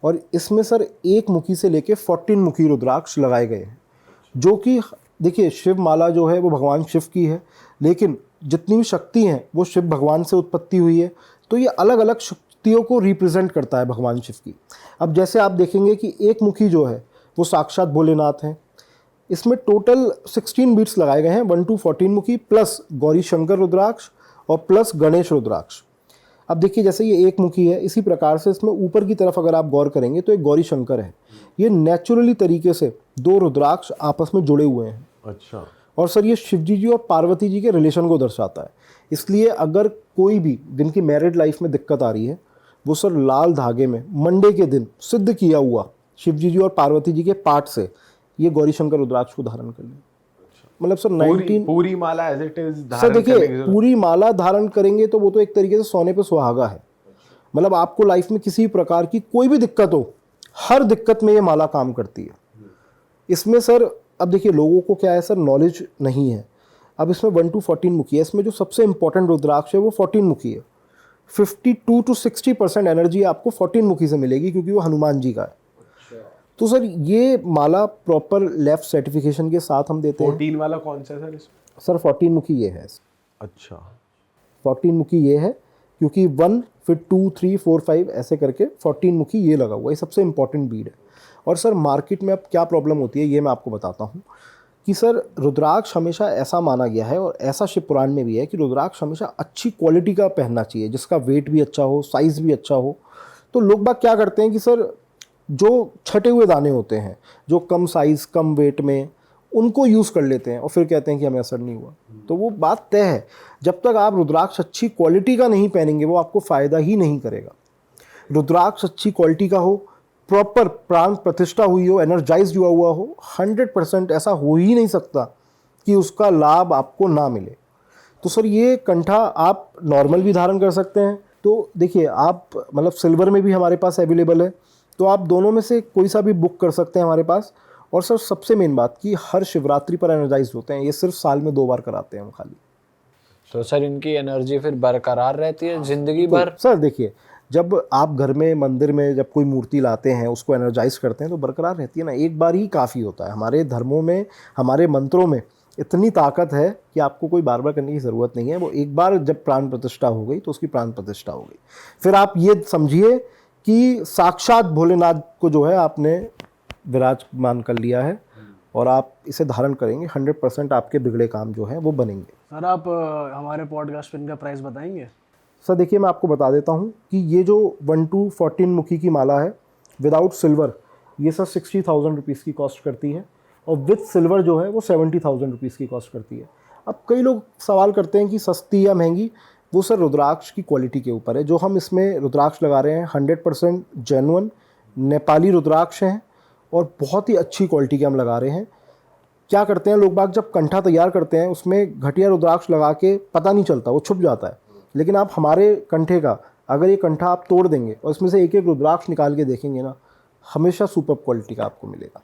[SPEAKER 2] और इसमें सर 1 मुखी से लेके 14 मुखी रुद्राक्ष लगाए गए हैं, जो कि देखिए शिव माला जो है वो भगवान शिव की है, लेकिन जितनी भी शक्ति हैं वो शिव भगवान से उत्पत्ति हुई है, तो ये अलग अलग शक्तियों को रिप्रेजेंट करता है भगवान शिव की। अब जैसे आप देखेंगे कि 1 मुखी जो है वो साक्षात भोलेनाथ हैं, इसमें टोटल 16 बीट्स लगाए गए हैं, 1 to 14 मुखी प्लस गौरी शंकर रुद्राक्ष और प्लस गणेश रुद्राक्ष। अब देखिए जैसे ये 1 मुखी है, इसी प्रकार से इसमें ऊपर की तरफ अगर आप गौर करेंगे तो एक गौरी शंकर है। ये नेचुरली तरीके से 2 रुद्राक्ष आपस में जुड़े हुए हैं।
[SPEAKER 4] अच्छा।
[SPEAKER 2] और सर ये शिवजी जी और पार्वती जी के रिलेशन को दर्शाता है। इसलिए अगर कोई भी जिनकी मैरिड लाइफ में दिक्कत आ रही है, वो सर लाल धागे में मंडे के दिन सिद्ध किया हुआ शिवजी जी और पार्वती जी के पाठ से ये गौरी शंकर रुद्राक्ष को धारण कर लें। मतलब सर 19
[SPEAKER 4] पूरी माला एज इट इज
[SPEAKER 2] सर देखिए पूरी माला धारण करेंगे तो वो तो एक तरीके से सोने पे सुहागा है। मतलब आपको लाइफ में किसी प्रकार की कोई भी दिक्कत हो, हर दिक्कत में ये माला काम करती है। इसमें सर अब देखिए लोगों को क्या है सर, नॉलेज नहीं है। अब इसमें 1 to 14 मुखी है, इसमें जो सबसे इंपॉर्टेंट रुद्राक्ष है वो 14 मुखी है। 52 to 60% एनर्जी आपको 14 मुखी से मिलेगी, क्योंकि वो हनुमान जी का है। तो सर ये माला प्रॉपर लेफ्ट सर्टिफिकेशन के साथ हम देते हैं।
[SPEAKER 4] 14 वाला कौन सा है सर इसमें?
[SPEAKER 2] सर 14 मुखी ये है।
[SPEAKER 4] अच्छा
[SPEAKER 2] 14 मुखी ये है, क्योंकि 1 फिर 2 3 4 5 ऐसे करके 14 मुखी ये लगा हुआ है। ये सबसे इंपॉर्टेंट बीड है। और सर मार्केट में अब क्या प्रॉब्लम होती है ये मैं आपको बताता हूँ कि सर रुद्राक्ष हमेशा ऐसा माना गया है, और ऐसा शिव पुराण में भी है कि रुद्राक्ष हमेशा अच्छी क्वालिटी का पहनना चाहिए, जिसका वेट भी अच्छा हो, साइज़ भी अच्छा हो। तो लोग बाग क्या करते हैं कि सर जो छटे हुए दाने होते हैं, जो कम साइज़ कम वेट में, उनको यूज़ कर लेते हैं और फिर कहते हैं कि हमें असर नहीं हुआ। तो वो बात तय है, जब तक आप रुद्राक्ष अच्छी क्वालिटी का नहीं पहनेंगे वो आपको फ़ायदा ही नहीं करेगा। रुद्राक्ष अच्छी क्वालिटी का हो, प्रॉपर प्राण प्रतिष्ठा हुई हो, एनर्जाइज हुआ हो, 100% ऐसा हो ही नहीं सकता कि उसका लाभ आपको ना मिले। तो सर ये कंठा आप नॉर्मल भी धारण कर सकते हैं। तो देखिए आप मतलब सिल्वर में भी हमारे पास अवेलेबल है, तो आप दोनों में से कोई सा भी बुक कर सकते हैं हमारे पास। और सर सबसे मेन बात कि हर शिवरात्रि पर एनर्जाइज होते हैं, ये सिर्फ साल में 2 बार कराते हैं हम खाली।
[SPEAKER 3] तो सर इनकी एनर्जी फिर बरकरार रहती है जिंदगी भर?
[SPEAKER 2] सर देखिए जब आप घर में मंदिर में जब कोई मूर्ति लाते हैं, उसको एनर्जाइज करते हैं तो बरकरार रहती है ना। एक बार ही काफ़ी होता है। हमारे धर्मों में, हमारे मंत्रों में इतनी ताकत है कि आपको कोई बार बार करने की ज़रूरत नहीं है। वो एक बार जब प्राण प्रतिष्ठा हो गई तो उसकी प्राण प्रतिष्ठा हो गई। फिर आप ये समझिए कि साक्षात भोलेनाथ को जो है आपने विराजमान कर लिया है, और आप इसे धारण करेंगे 100% आपके बिगड़े काम जो हैं वो बनेंगे।
[SPEAKER 1] सर आप हमारे पॉडकास्ट पे इनका प्राइस बताएंगे?
[SPEAKER 2] सर देखिए मैं आपको बता देता हूँ कि ये जो 1 to 14 मुखी की माला है विदाउट सिल्वर, ये सर 60,000 रुपीज़ की कॉस्ट करती है, और विथ सिल्वर जो है वो 70,000 रुपीज़ की कॉस्ट करती है। अब कई लोग सवाल करते हैं कि सस्ती या महंगी, वो सर रुद्राक्ष की क्वालिटी के ऊपर है। जो हम इसमें रुद्राक्ष लगा रहे हैं 100% जेन्युइन नेपाली रुद्राक्ष हैं, और बहुत ही अच्छी क्वालिटी के हम लगा रहे हैं। क्या करते हैं लोग बाग, जब कंठा तैयार करते हैं उसमें घटिया रुद्राक्ष लगा के पता नहीं चलता, वो छुप जाता है। लेकिन आप हमारे कंठे का अगर ये कंठा आप तोड़ देंगे और इसमें से एक एक रुद्राक्ष निकाल के देखेंगे ना, हमेशा सुपर क्वालिटी का आपको मिलेगा।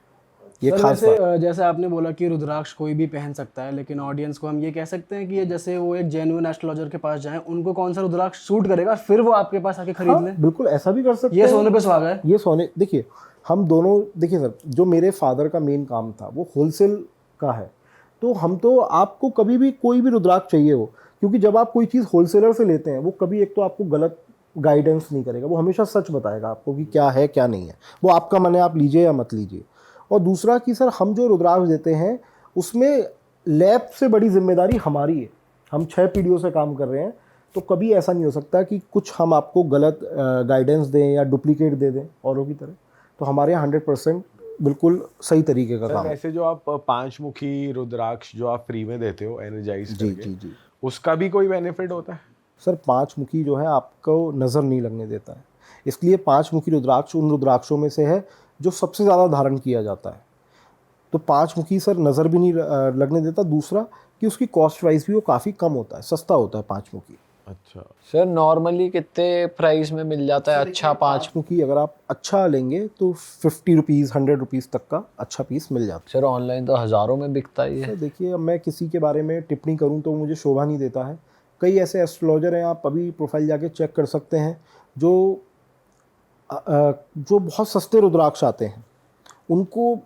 [SPEAKER 2] ये
[SPEAKER 1] सर
[SPEAKER 2] खास
[SPEAKER 1] वैसे जैसे आपने बोला कि रुद्राक्ष कोई भी पहन सकता है, लेकिन ऑडियंस को हम ये कह सकते हैं कि ये जैसे वो एक जेन्युइन एस्ट्रोलॉजर के पास जाएं, उनको कौन सा रुद्राक्ष सूट करेगा, फिर वो आपके पास आके खरीद लें।
[SPEAKER 2] बिल्कुल ऐसा भी कर सकते
[SPEAKER 1] ये
[SPEAKER 2] हैं।
[SPEAKER 1] सोने पे सुहागा है।
[SPEAKER 2] ये सोने देखिए हम दोनों देखिए सर, जो मेरे फादर का मेन काम था वो होलसेल का है। तो हम तो आपको कभी भी कोई भी रुद्राक्ष चाहिए हो, क्योंकि जब आप कोई चीज़ होलसेलर से लेते हैं वो कभी एक तो आपको गलत गाइडेंस नहीं करेगा, वो हमेशा सच बताएगा आपको कि क्या है क्या नहीं है। वो आपका मन है, आप लीजिए या मत लीजिए। और दूसरा कि सर हम जो रुद्राक्ष देते हैं उसमें लैब से बड़ी जिम्मेदारी हमारी है। हम 6 पीढ़ियों से काम कर रहे हैं, तो कभी ऐसा नहीं हो सकता कि कुछ हम आपको गलत गाइडेंस दें या डुप्लीकेट दे दें औरों की तरह। तो हमारे यहाँ 100% बिल्कुल सही तरीके का काम है।
[SPEAKER 4] वैसे जो आप 5 मुखी रुद्राक्ष जो आप फ्री में देते हो एनर्जाइज
[SPEAKER 2] जी
[SPEAKER 4] करके,
[SPEAKER 2] जी जी
[SPEAKER 4] उसका भी कोई बेनिफिट होता है?
[SPEAKER 2] सर 5 मुखी जो है आपको नज़र नहीं लगने देता है, इसलिए 5 मुखी रुद्राक्ष उन रुद्राक्षों में से है जो सबसे ज़्यादा धारण किया जाता है। तो 5 मुखी सर नज़र भी नहीं लगने देता। दूसरा कि उसकी कॉस्ट वाइज भी वो काफ़ी कम होता है, सस्ता होता है 5 मुखी।
[SPEAKER 4] अच्छा,
[SPEAKER 3] सर नॉर्मली कितने प्राइस में मिल जाता है अच्छा 5?
[SPEAKER 2] मुखी अगर आप अच्छा लेंगे तो 50 रुपीज़ 100 रुपीज़ तक का अच्छा पीस मिल जाता
[SPEAKER 3] सर ऑनलाइन तो हज़ारों में बिकता ही
[SPEAKER 2] है।
[SPEAKER 3] है।
[SPEAKER 2] तो देखिए, अब मैं किसी के बारे में टिप्पणी करूं तो मुझे शोभा नहीं देता है। कई ऐसे एस्ट्रोलॉजर हैं, आप अभी प्रोफाइल जाके चेक कर सकते हैं, जो बहुत सस्ते रुद्राक्ष आते हैं उनको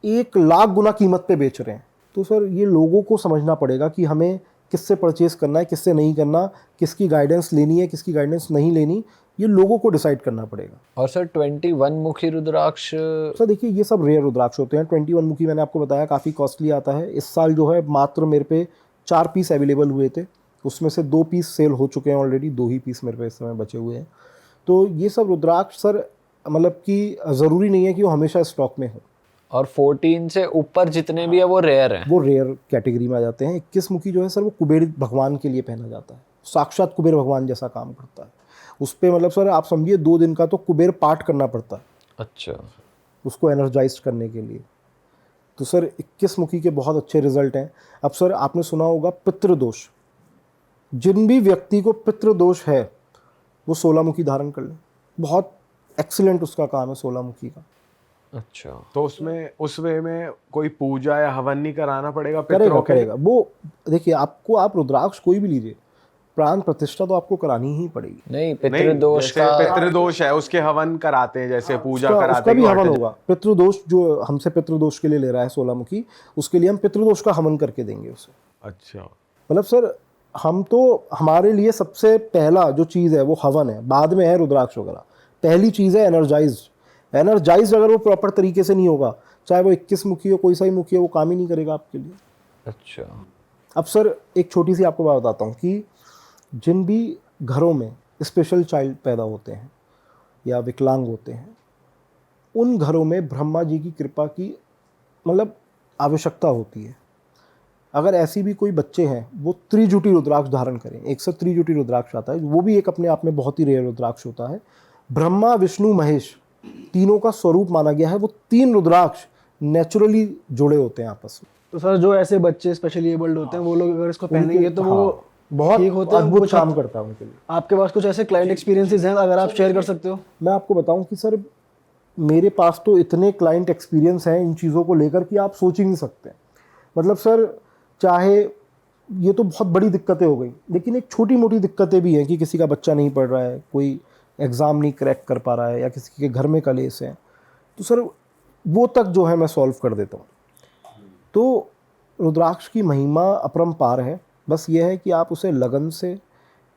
[SPEAKER 2] 1 लाख गुना कीमत पे बेच रहे हैं। तो सर ये लोगों को समझना पड़ेगा कि हमें किससे परचेज़ करना है, किससे नहीं करना, किसकी गाइडेंस लेनी है, किसकी गाइडेंस नहीं लेनी, ये लोगों को डिसाइड करना पड़ेगा।
[SPEAKER 3] और सर 21 मुखी रुद्राक्ष?
[SPEAKER 2] सर देखिए, ये सब रेयर रुद्राक्ष होते हैं। 21 मुखी मैंने आपको बताया काफ़ी कॉस्टली आता है। इस साल जो है मात्र मेरे पे 4 पीस अवेलेबल हुए थे, उसमें से 2 पीस सेल हो चुके हैं ऑलरेडी, 2 ही पीस मेरे पे इस समय बचे हुए हैं। तो ये सब रुद्राक्ष सर मतलब कि ज़रूरी नहीं है कि वो हमेशा स्टॉक में हो।
[SPEAKER 3] और 14 से ऊपर जितने भी है वो रेयर हैं?
[SPEAKER 2] वो रेयर कैटेगरी में आ जाते हैं। 21 मुखी जो है सर वो कुबेर भगवान के लिए पहना जाता है, साक्षात कुबेर भगवान जैसा काम करता है। उस पर मतलब सर आप समझिए 2 दिन का तो कुबेर पाठ करना पड़ता है
[SPEAKER 3] अच्छा,
[SPEAKER 2] उसको एनर्जाइज करने के लिए। तो सर 21 मुखी के बहुत अच्छे रिजल्ट हैं। अब सर आपने सुना होगा पितृदोष, जिन भी व्यक्ति को पितृदोष है वो 16 मुखी धारण कर ले, बहुत एक्सीलेंट उसका काम है 16 मुखी का।
[SPEAKER 3] अच्छा।
[SPEAKER 4] तो उसमें उस वे में कोई पूजा या हवन नहीं कराना पड़ेगा
[SPEAKER 2] करेगा
[SPEAKER 4] पितरों के?
[SPEAKER 2] करेगा वो। देखिए, आपको आप रुद्राक्ष कोई भी लीजिए, प्राण प्रतिष्ठा तो आपको करानी ही पड़ेगी।
[SPEAKER 3] नहीं,
[SPEAKER 4] नहीं,
[SPEAKER 3] पितृदोष
[SPEAKER 4] जैसे
[SPEAKER 3] का
[SPEAKER 4] पितृदोष है उसके हवन कराते हैं, जैसे पूजा कराते
[SPEAKER 2] उसका
[SPEAKER 4] हैं
[SPEAKER 2] भी
[SPEAKER 4] कि
[SPEAKER 2] हवन
[SPEAKER 4] हट
[SPEAKER 2] होगा। पितृदोष जो हमसे पितृदोष के लिए ले रहा है 16 मुखी, उसके लिए हम पितृदोष का हवन करके देंगे उसे।
[SPEAKER 4] अच्छा,
[SPEAKER 2] मतलब सर हम तो, हमारे लिए सबसे पहला जो चीज़ है वो हवन है, बाद में है रुद्राक्ष वगैरह। पहली चीज़ है एनर्जाइज अगर वो प्रॉपर तरीके से नहीं होगा, चाहे वो 21 मुखी हो, कोई सा ही मुखी हो, वो काम ही नहीं करेगा आपके लिए।
[SPEAKER 3] अच्छा।
[SPEAKER 2] अब सर एक छोटी सी आपको बात बताता हूँ कि जिन भी घरों में स्पेशल चाइल्ड पैदा होते हैं या विकलांग होते हैं, उन घरों में ब्रह्मा जी की कृपा की मतलब आवश्यकता होती है। अगर ऐसी भी कोई बच्चे हैं वो त्रिजुटी रुद्राक्ष धारण करें। एक से त्रिजुटी रुद्राक्ष आता है, वो भी एक अपने आप में बहुत ही रेयर रुद्राक्ष होता है। ब्रह्मा विष्णु महेश तीनों का स्वरूप माना गया है। वो 3 रुद्राक्ष नेचुरली जुड़े होते हैं आपस में।
[SPEAKER 1] तो सर जो ऐसे बच्चे स्पेशली एबल्ड होते हैं वो लोग अगर इसको पहनेंगे तो वो
[SPEAKER 2] बहुत
[SPEAKER 1] ठीक होते हैं?
[SPEAKER 2] अद्भुत
[SPEAKER 1] कुछ
[SPEAKER 2] काम करता है उनके लिए।
[SPEAKER 1] आपके पास कुछ ऐसे क्लाइंट एक्सपीरियंसेस हैं अगर आप शेयर कर सकते हो?
[SPEAKER 2] मैं आपको बताऊं कि सर मेरे पास तो इतने क्लाइंट एक्सपीरियंस हैं इन चीज़ों को लेकर कि आप सोच ही नहीं सकते। मतलब सर चाहे ये तो बहुत बड़ी दिक्कतें हो गई, लेकिन एक छोटी मोटी दिक्कतें भी हैं कि किसी का बच्चा नहीं पढ़ रहा है, कोई एग्ज़ाम नहीं क्रैक कर पा रहा है, या किसी के घर में कलेश है, तो सर वो तक जो है मैं सॉल्व कर देता हूँ। तो रुद्राक्ष की महिमा अपरंपार है। बस ये है कि आप उसे लगन से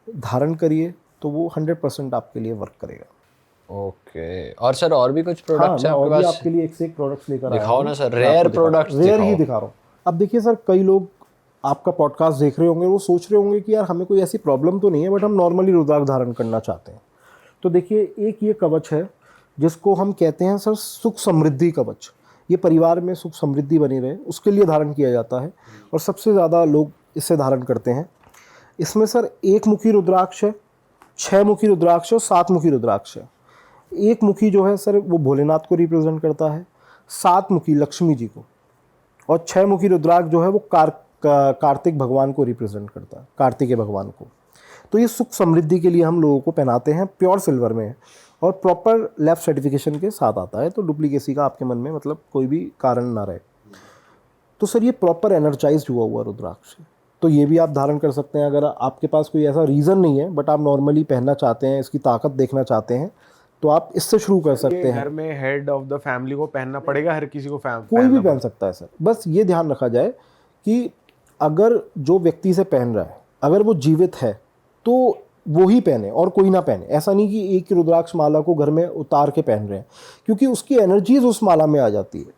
[SPEAKER 2] धारण करिए तो वो 100% आपके लिए वर्क करेगा।
[SPEAKER 3] ओके। और सर और भी कुछ
[SPEAKER 2] हाँ,
[SPEAKER 3] प्रोडक्ट्स
[SPEAKER 2] मैं
[SPEAKER 3] हैं
[SPEAKER 2] और
[SPEAKER 3] आपके
[SPEAKER 2] भी
[SPEAKER 3] पास?
[SPEAKER 2] आपके लिए एक से एक प्रोडक्ट्स लेकर आया
[SPEAKER 3] दिखाओ
[SPEAKER 2] हूँ।
[SPEAKER 3] ना सर,
[SPEAKER 2] मैं
[SPEAKER 3] रेयर
[SPEAKER 2] आपको दिखा-
[SPEAKER 3] प्रोडक्ट्स
[SPEAKER 2] रेयर ही
[SPEAKER 3] दिखाओ।
[SPEAKER 2] दिखा रहा हूँ। अब देखिए सर, कई लोग आपका पॉडकास्ट देख रहे होंगे, वो सोच रहे होंगे कि यार हमें कोई ऐसी प्रॉब्लम तो नहीं है, बट हम नॉर्मली रुद्राक्ष धारण करना चाहते हैं। तो देखिए, एक ये कवच है जिसको हम कहते हैं सर सुख समृद्धि कवच। ये परिवार में सुख समृद्धि बनी रहे उसके लिए धारण किया जाता है, और सबसे ज़्यादा लोग इसे धारण करते हैं। इसमें सर 1 मुखी रुद्राक्ष है, 6 मुखी रुद्राक्ष है और 7 मुखी रुद्राक्ष है। 1 मुखी जो है सर वो भोलेनाथ को रिप्रेजेंट करता है, 7 मुखी लक्ष्मी जी को, और 6 मुखी रुद्राक्ष जो है वो कार्तिक भगवान को रिप्रेजेंट करता है, कार्तिकेय भगवान को। तो ये सुख समृद्धि के लिए हम लोगों को पहनाते हैं, प्योर सिल्वर में है और प्रॉपर लैब सर्टिफिकेशन के साथ आता है, तो डुप्लीकेसी का आपके मन में मतलब कोई भी कारण ना रहे। तो सर ये प्रॉपर एनर्जाइज हुआ रुद्राक्ष है, तो ये भी आप धारण कर सकते हैं। अगर आपके पास कोई ऐसा रीज़न नहीं है बट आप नॉर्मली पहनना चाहते हैं, इसकी ताकत देखना चाहते हैं, तो आप इससे शुरू कर सकते हैं।
[SPEAKER 4] घर में हेड ऑफ द फैमिली को पहनना पड़ेगा? हर किसी को
[SPEAKER 2] कोई भी पहन सकता है सर। बस ये ध्यान रखा जाए कि अगर जो व्यक्ति से पहन रहा है अगर वो जीवित है तो वो ही पहने और कोई ना पहने। ऐसा नहीं कि एक रुद्राक्ष माला को घर में उतार के पहन रहे हैं, क्योंकि उसकी एनर्जीज उस माला में आ जाती है,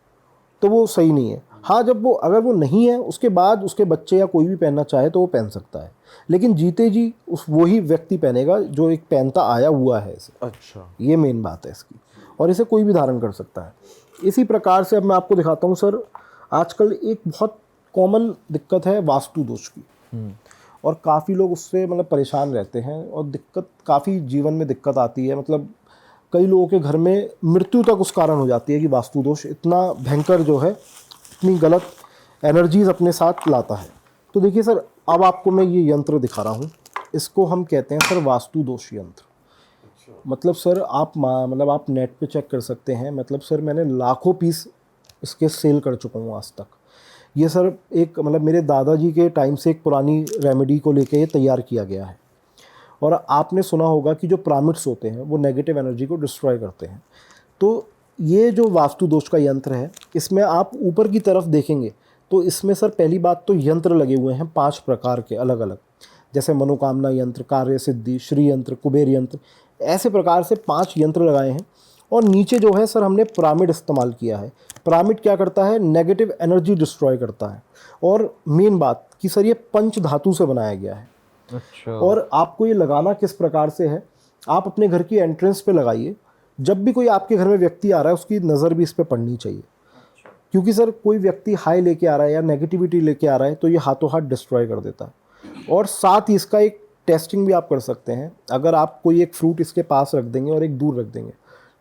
[SPEAKER 2] तो वो सही नहीं है। हाँ, जब वो अगर वो नहीं है उसके बाद उसके बच्चे या कोई भी पहनना चाहे तो वो पहन सकता है, लेकिन जीते जी उस वही व्यक्ति पहनेगा जो एक पहनता आया हुआ है इसे।
[SPEAKER 4] अच्छा,
[SPEAKER 2] ये मेन बात है इसकी, और इसे कोई भी धारण कर सकता है। इसी प्रकार से अब मैं आपको दिखाता हूँ सर, आजकल एक बहुत कॉमन दिक्कत है वास्तु दोष की, और काफ़ी लोग उससे मतलब परेशान रहते हैं, और दिक्कत काफ़ी जीवन में दिक्कत आती है। मतलब कई लोगों के घर में मृत्यु तक उस कारण हो जाती है कि वास्तु दोष इतना भयंकर जो है कितनी गलत एनर्जीज अपने साथ लाता है। तो देखिए सर, अब आपको मैं ये यंत्र दिखा रहा हूँ, इसको हम कहते हैं सर वास्तु दोष यंत्र। मतलब सर मतलब आप नेट पे चेक कर सकते हैं, मतलब सर मैंने लाखों पीस इसके सेल कर चुका हूँ आज तक। ये सर एक मतलब मेरे दादाजी के टाइम से एक पुरानी रेमेडी को लेके ये तैयार किया गया है। और आपने सुना होगा कि जो पिरामिड्स होते हैं वो नेगेटिव एनर्जी को डिस्ट्रॉय करते हैं। तो ये जो वास्तु दोष का यंत्र है, इसमें आप ऊपर की तरफ देखेंगे तो इसमें सर पहली बात तो यंत्र लगे हुए हैं 5 प्रकार के अलग अलग, जैसे मनोकामना यंत्र, कार्य सिद्धि, श्री यंत्र, कुबेर यंत्र, ऐसे प्रकार से 5 यंत्र लगाए हैं। और नीचे जो है सर हमने पिरामिड इस्तेमाल किया है। पिरामिड क्या करता है? नेगेटिव एनर्जी डिस्ट्रॉय करता है। और मेन बात कि सर ये पंच धातु से बनाया गया है।
[SPEAKER 3] अच्छा।
[SPEAKER 2] और आपको ये लगाना किस प्रकार से है, आप अपने घर की एंट्रेंस पे लगाइए। जब भी कोई आपके घर में व्यक्ति आ रहा है उसकी नज़र भी इस पे पड़नी चाहिए, क्योंकि सर कोई व्यक्ति हाई लेके आ रहा है या नेगेटिविटी लेके आ रहा है तो ये हाथों हाथ डिस्ट्रॉय कर देता है। और साथ ही इसका एक टेस्टिंग भी आप कर सकते हैं। अगर आप कोई एक फ्रूट इसके पास रख देंगे और एक दूर रख देंगे,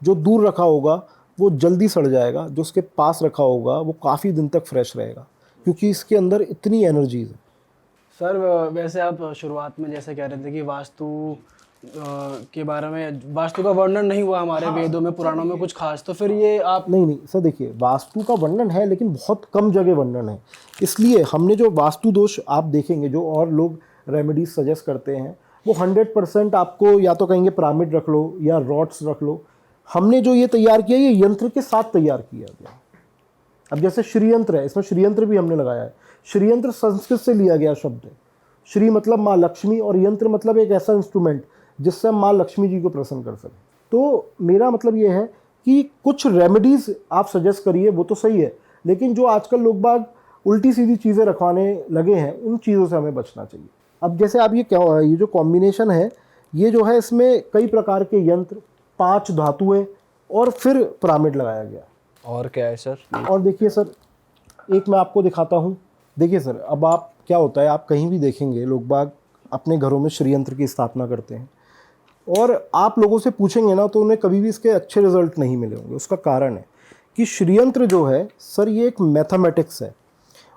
[SPEAKER 2] जो दूर रखा होगा वो जल्दी सड़ जाएगा, जो उसके पास रखा होगा वो काफ़ी दिन तक फ्रेश रहेगा, क्योंकि इसके अंदर इतनी एनर्जीज है।
[SPEAKER 1] सर वैसे आप शुरुआत में जैसे कह रहे थे कि वास्तु के बारे में, वास्तु का वर्णन नहीं हुआ हमारे वेदों में, पुराणों में कुछ खास, तो फिर ये आप
[SPEAKER 2] नहीं सर, देखिए वास्तु का वर्णन है लेकिन बहुत कम जगह वर्णन है। इसलिए हमने जो वास्तु दोष आप देखेंगे, जो और लोग रेमेडीज सजेस्ट करते हैं, वो 100% आपको या तो कहेंगे पिरामिड रख लो या रॉड्स रख लो। हमने जो ये तैयार किया ये यंत्र के साथ तैयार किया गया। अब जैसे श्रीयंत्र है, इसमें श्रीयंत्र भी हमने लगाया है। श्रीयंत्र संस्कृत से लिया गया शब्द है। श्री मतलब माँ लक्ष्मी और यंत्र मतलब एक ऐसा इंस्ट्रूमेंट जिससे हम माँ लक्ष्मी जी को प्रसन्न कर सकें। तो मेरा मतलब ये है कि कुछ रेमेडीज़ आप सजेस्ट करिए, वो तो सही है, लेकिन जो आजकल लोग बाग उल्टी सीधी चीज़ें रखवाने लगे हैं उन चीज़ों से हमें बचना चाहिए। अब जैसे आप ये जो कॉम्बिनेशन है, ये जो है इसमें कई प्रकार के यंत्र, 5 धातुएं और फिर पिरामिड लगाया गया।
[SPEAKER 3] और क्या है सर?
[SPEAKER 2] और देखिए सर, एक मैं आपको दिखाता हूँ। देखिए सर, अब आप क्या होता है, आप कहीं भी देखेंगे लोग बाग अपने घरों में श्रीयंत्र की स्थापना करते हैं, और आप लोगों से पूछेंगे ना तो उन्हें कभी भी इसके अच्छे रिजल्ट नहीं मिले होंगे। उसका कारण है कि श्रीयंत्र जो है सर ये एक मैथमेटिक्स है,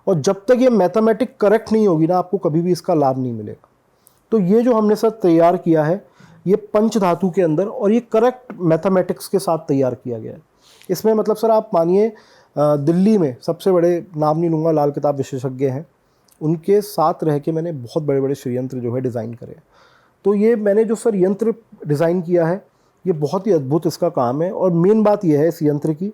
[SPEAKER 2] और जब तक ये मैथमेटिक करेक्ट नहीं होगी ना आपको कभी भी इसका लाभ नहीं मिलेगा। तो ये जो हमने सर तैयार किया है ये पंच धातु के अंदर, और ये करेक्ट मैथमेटिक्स के साथ तैयार किया गया है। इसमें मतलब सर आप मानिए दिल्ली में सबसे बड़े, नाम नहीं लूँगा, लाल किताब विशेषज्ञ हैं, उनके साथ रह के मैंने बहुत बड़े बड़े श्रीयंत्र जो है डिज़ाइन करे। तो ये मैंने जो सर यंत्र डिज़ाइन किया है ये बहुत ही अद्भुत इसका काम है। और मेन बात यह है इस यंत्र की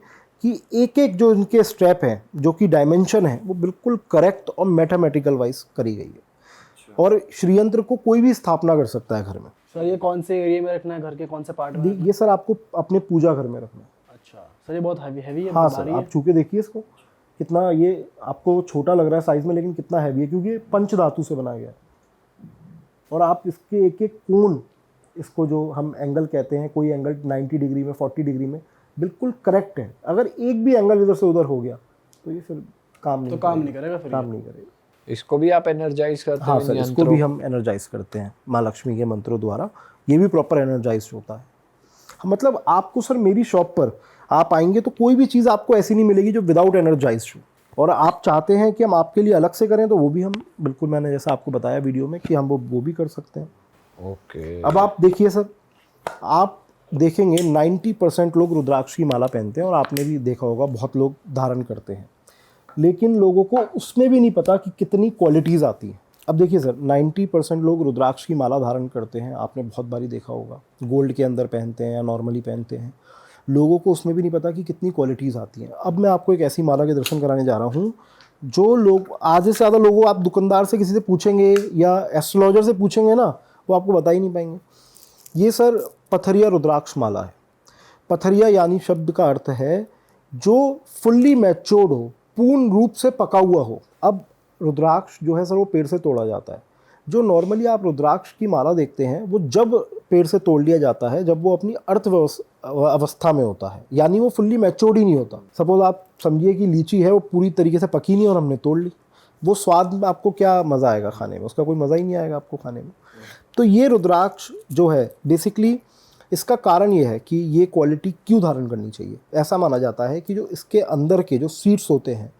[SPEAKER 2] कि एक एक जो इनके स्टेप हैं, जो कि डायमेंशन है, वो बिल्कुल करेक्ट और मैथमेटिकल वाइज करी गई है। और श्रीयंत्र को कोई भी स्थापना कर सकता है घर में।
[SPEAKER 1] सर ये कौन से एरिया में रखना है, घर के कौन से पार्ट में?
[SPEAKER 2] ये सर आपको अपने पूजा घर में रखना है।
[SPEAKER 1] अच्छा सर, ये बहुत हैवी है।
[SPEAKER 2] हाँ सर, आप छू के देखिए इसको, कितना ये आपको छोटा लग रहा है साइज़ में, लेकिन कितना हैवी है, क्योंकि ये पंच धातु से बनाया गया है। और आप इसके एक एक कोण, इसको जो हम एंगल कहते हैं, कोई एंगल 90 डिग्री में, 40 डिग्री में बिल्कुल करेक्ट है। अगर एक भी एंगल इधर से उधर हो गया तो ये फिर काम नहीं
[SPEAKER 1] करेगा, फिर
[SPEAKER 2] काम नहीं करेगा।
[SPEAKER 3] इसको भी आप एनर्जाइज करते हैं?
[SPEAKER 2] हाँ सर, इसको भी हम एनर्जाइज करते हैं माँ लक्ष्मी के मंत्रों द्वारा। ये भी प्रॉपर एनर्जाइज होता है। मतलब आपको सर मेरी शॉप पर आप आएंगे तो कोई भी चीज़ आपको ऐसी नहीं मिलेगी जो विदाउट एनर्जाइज हो। और आप चाहते हैं कि हम आपके लिए अलग से करें तो वो भी हम बिल्कुल, मैंने जैसा आपको बताया वीडियो में, कि हम वो भी कर सकते हैं।
[SPEAKER 3] ओके।
[SPEAKER 2] अब आप देखिए सर, आप देखेंगे 90% लोग रुद्राक्ष की माला पहनते हैं, और आपने भी देखा होगा बहुत लोग धारण करते हैं, लेकिन लोगों को उसमें भी नहीं पता कि कितनी क्वालिटीज़ आती हैं। अब देखिए सर, 90% लोग रुद्राक्ष की माला धारण करते हैं, आपने बहुत बारी देखा होगा, गोल्ड के अंदर पहनते हैं या नॉर्मली पहनते हैं। लोगों को उसमें भी नहीं पता कि कितनी क्वालिटीज़ आती हैं। अब मैं आपको एक ऐसी माला के दर्शन कराने जा रहा हूँ जो लोग, आधे से ज़्यादा लोगों, आप दुकानदार से किसी से पूछेंगे या एस्ट्रोलॉजर से पूछेंगे ना, वो आपको बता ही नहीं पाएंगे। ये सर पथरिया रुद्राक्ष माला है। पथरिया यानी शब्द का अर्थ है जो फुल्ली मैच्योर्ड हो, पूर्ण रूप से पका हुआ हो। अब रुद्राक्ष जो है सर वो पेड़ से तोड़ा जाता है। जो नॉर्मली आप रुद्राक्ष की माला देखते हैं वो जब पेड़ से तोड़ लिया जाता है जब वो अपनी अवस्था में होता है, यानी वो फुल्ली मैच्योर्ड ही नहीं होता। सपोज आप समझिए कि लीची है, वो पूरी तरीके से पकी नहीं और हमने तोड़ ली, वो स्वाद में आपको क्या मज़ा आएगा खाने में? उसका कोई मज़ा ही नहीं आएगा आपको खाने में। तो ये रुद्राक्ष जो है बेसिकली, इसका कारण ये है कि ये क्वालिटी क्यों धारण करनी चाहिए। ऐसा माना जाता है कि जो इसके अंदर के जो सीड्स होते हैं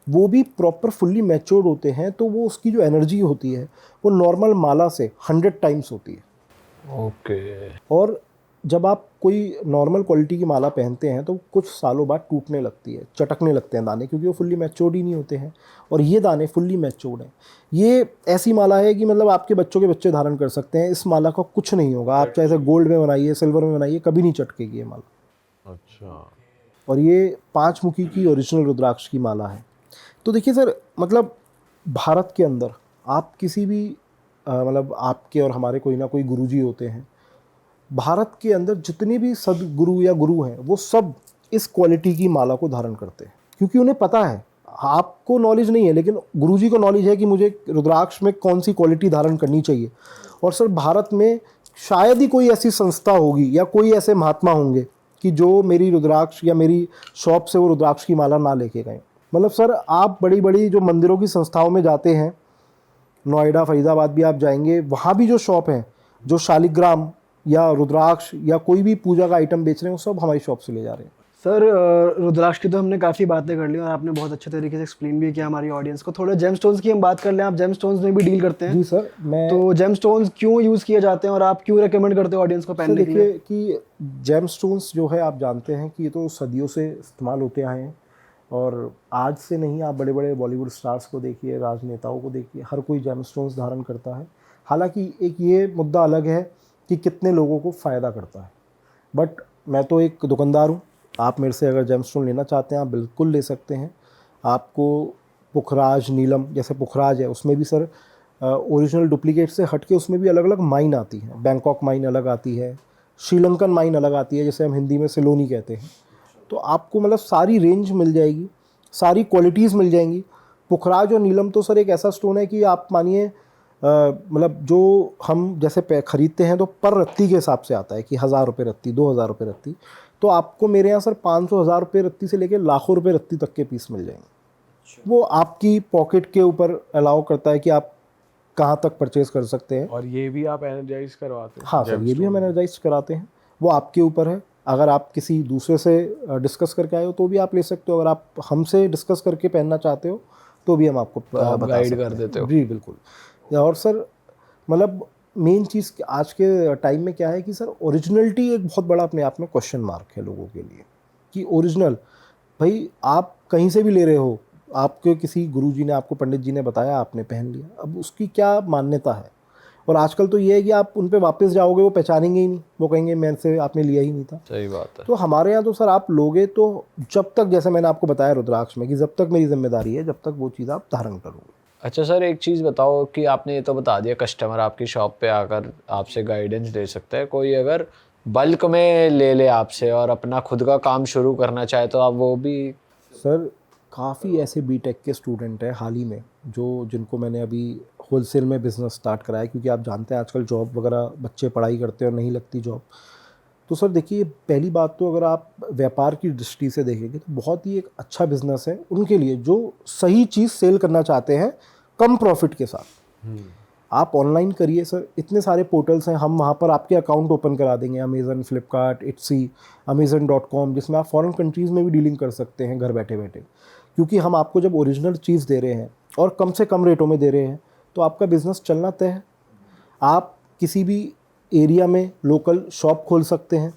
[SPEAKER 2] वो भी प्रॉपर फुल्ली मैच्योर्ड होते हैं, तो वो उसकी जो एनर्जी होती है वो नॉर्मल माला से 100 टाइम्स होती है।
[SPEAKER 3] ओके।
[SPEAKER 2] और जब आप कोई नॉर्मल क्वालिटी की माला पहनते हैं तो कुछ सालों बाद टूटने लगती है, चटकने लगते हैं दाने, क्योंकि वो फुल्ली मैच्योर्ड ही नहीं होते हैं। और ये दाने फुल्ली मैच्योर्ड हैं। ये ऐसी माला है कि मतलब आपके बच्चों के बच्चे धारण कर सकते हैं। इस माला का कुछ नहीं होगा, आप चाहे गोल्ड में बनाइए, सिल्वर में बनाइए, कभी नहीं चटकेगी ये माला।
[SPEAKER 4] अच्छा।
[SPEAKER 2] और ये 5 मुखी की ओरिजिनल रुद्राक्ष की माला है। तो देखिए सर, मतलब भारत के अंदर आप किसी भी मतलब आपके और हमारे कोई ना कोई गुरुजी होते हैं। भारत के अंदर जितने भी सदगुरु या गुरु हैं वो सब इस क्वालिटी की माला को धारण करते हैं, क्योंकि उन्हें पता है, आपको नॉलेज नहीं है लेकिन गुरुजी को नॉलेज है कि मुझे रुद्राक्ष में कौन सी क्वालिटी धारण करनी चाहिए। और सर भारत में शायद ही कोई ऐसी संस्था होगी या कोई ऐसे महात्मा होंगे कि जो मेरी रुद्राक्ष या मेरी शॉप से वो रुद्राक्ष की माला ना लेके गए। मतलब सर आप बड़ी बड़ी जो मंदिरों की संस्थाओं में जाते हैं, नोएडा फरीदाबाद भी आप जाएंगे, वहाँ भी जो शॉप हैं जो शालिग्राम या रुद्राक्ष या कोई भी पूजा का आइटम बेच रहे हैं वो सब हमारी शॉप से ले जा रहे हैं।
[SPEAKER 1] सर रुद्राक्ष की तो हमने काफ़ी बातें कर ली और आपने बहुत अच्छे तरीके से एक्सप्लेन भी किया हमारी ऑडियंस को। थोड़े जेम स्टोन्स की हम बात कर लें, आप जेम स्टोन्स में भी डील करते हैं।
[SPEAKER 2] जी सर, मैं
[SPEAKER 1] तो जेम स्टोन्स क्यों यूज़ किए जाते हैं और आप क्यों रेकमेंड करते हो ऑडियंस को पहनने के लिए?
[SPEAKER 2] देखिए कि जेम स्टोन्स जो है आप जानते हैं कि ये तो सदियों से इस्तेमाल होते आए हैं। और आज से नहीं, आप बड़े बड़े बॉलीवुड स्टार्स को देखिए, राजनेताओं को देखिए, हर कोई जेम स्टोन्स धारण करता है। हालांकि एक ये मुद्दा अलग है कि कितने लोगों को फ़ायदा करता है। बट मैं तो एक दुकानदार हूँ, आप मेरे से अगर जेमस्टोन लेना चाहते हैं आप बिल्कुल ले सकते हैं। आपको पुखराज, नीलम, जैसे पुखराज है उसमें भी सर ओरिजिनल डुप्लीकेट से हट के उसमें भी अलग अलग माइन आती है। बैंकॉक माइन अलग आती है, श्रीलंकन माइन अलग आती है, जैसे हम हिंदी में सिलोनी कहते हैं। तो आपको मतलब सारी रेंज मिल जाएगी, सारी क्वालिटीज़ मिल जाएंगी। पुखराज और नीलम तो सर एक ऐसा स्टोन है कि आप मानिए मतलब जो हम जैसे खरीदते हैं तो पर रत्ती के हिसाब से आता है कि 1000 रुपये रत्ती, 2000 रुपये रत्ती। तो आपको मेरे यहाँ सर 500-1000 रुपये रत्ती से लेकर लाखों रुपये रत्ती तक के पीस मिल जाएंगे। वो आपकी पॉकेट के ऊपर अलाउ करता है कि आप कहाँ तक परचेज कर सकते हैं।
[SPEAKER 4] और ये भी आप एनर्जाइज करवाते हैं?
[SPEAKER 2] हाँ सर, ये भी हम एनर्जाइज कराते हैं। वो आपके ऊपर है, अगर आप किसी दूसरे से डिस्कस करके आए हो तो भी आप ले सकते हो, अगर आप हमसे डिस्कस करके पहनना चाहते हो तो भी हम आपको बता
[SPEAKER 3] गाइड
[SPEAKER 2] सकते
[SPEAKER 3] कर
[SPEAKER 2] हैं।
[SPEAKER 3] देते हो?
[SPEAKER 2] जी बिल्कुल। और सर मतलब मेन चीज़ आज के टाइम में क्या है कि सर ओरिजिनलिटी एक बहुत बड़ा अपने आप में क्वेश्चन मार्क है लोगों के लिए कि ओरिजिनल भाई आप कहीं से भी ले रहे हो, आपके किसी गुरुजी ने, आपको पंडित जी ने बताया, आपने पहन लिया, अब उसकी क्या मान्यता है। और आजकल तो ये है कि आप उन पे वापस जाओगे वो पहचानेंगे ही नहीं, वो कहेंगे मेरे से आपने लिया ही नहीं था।
[SPEAKER 3] सही बात है।
[SPEAKER 2] तो हमारे यहाँ तो सर आप लोगे तो जब तक, जैसे मैंने आपको बताया रुद्राक्ष में कि जब तक मेरी जिम्मेदारी है जब तक वो चीज़ आप धारण करोगे।
[SPEAKER 3] अच्छा सर, एक चीज़ बताओ कि आपने ये तो बता दिया कस्टमर आपकी शॉप पे आकर आपसे गाइडेंस ले सकता है, कोई अगर बल्क में ले आपसे और अपना खुद का काम शुरू करना चाहे तो आप वो भी?
[SPEAKER 2] सर काफ़ी ऐसे बीटेक के स्टूडेंट हैं हाल ही में जिनको मैंने अभी होलसेल में बिज़नेस स्टार्ट कराया, क्योंकि आप जानते हैं आजकल जॉब वगैरह बच्चे पढ़ाई करते हैं और नहीं लगती जॉब। तो सर देखिए, पहली बात तो अगर आप व्यापार की दृष्टि से देखेंगे तो बहुत ही एक अच्छा बिज़नेस है उनके लिए जो सही चीज़ सेल करना चाहते हैं कम प्रॉफिट के साथ। आप ऑनलाइन करिए सर, इतने सारे पोर्टल्स हैं, हम वहाँ पर आपके अकाउंट ओपन करा देंगे, अमेज़न, फ्लिपकार्ट, इट्सी, amazon.com, जिसमें आप फॉरेन कंट्रीज़ में भी डीलिंग कर सकते हैं घर बैठे बैठे। क्योंकि हम आपको जब ओरिजिनल चीज़ दे रहे हैं और कम से कम रेटों में दे रहे हैं तो आपका बिज़नेस चलना तय है। आप किसी भी एरिया में लोकल शॉप खोल सकते हैं,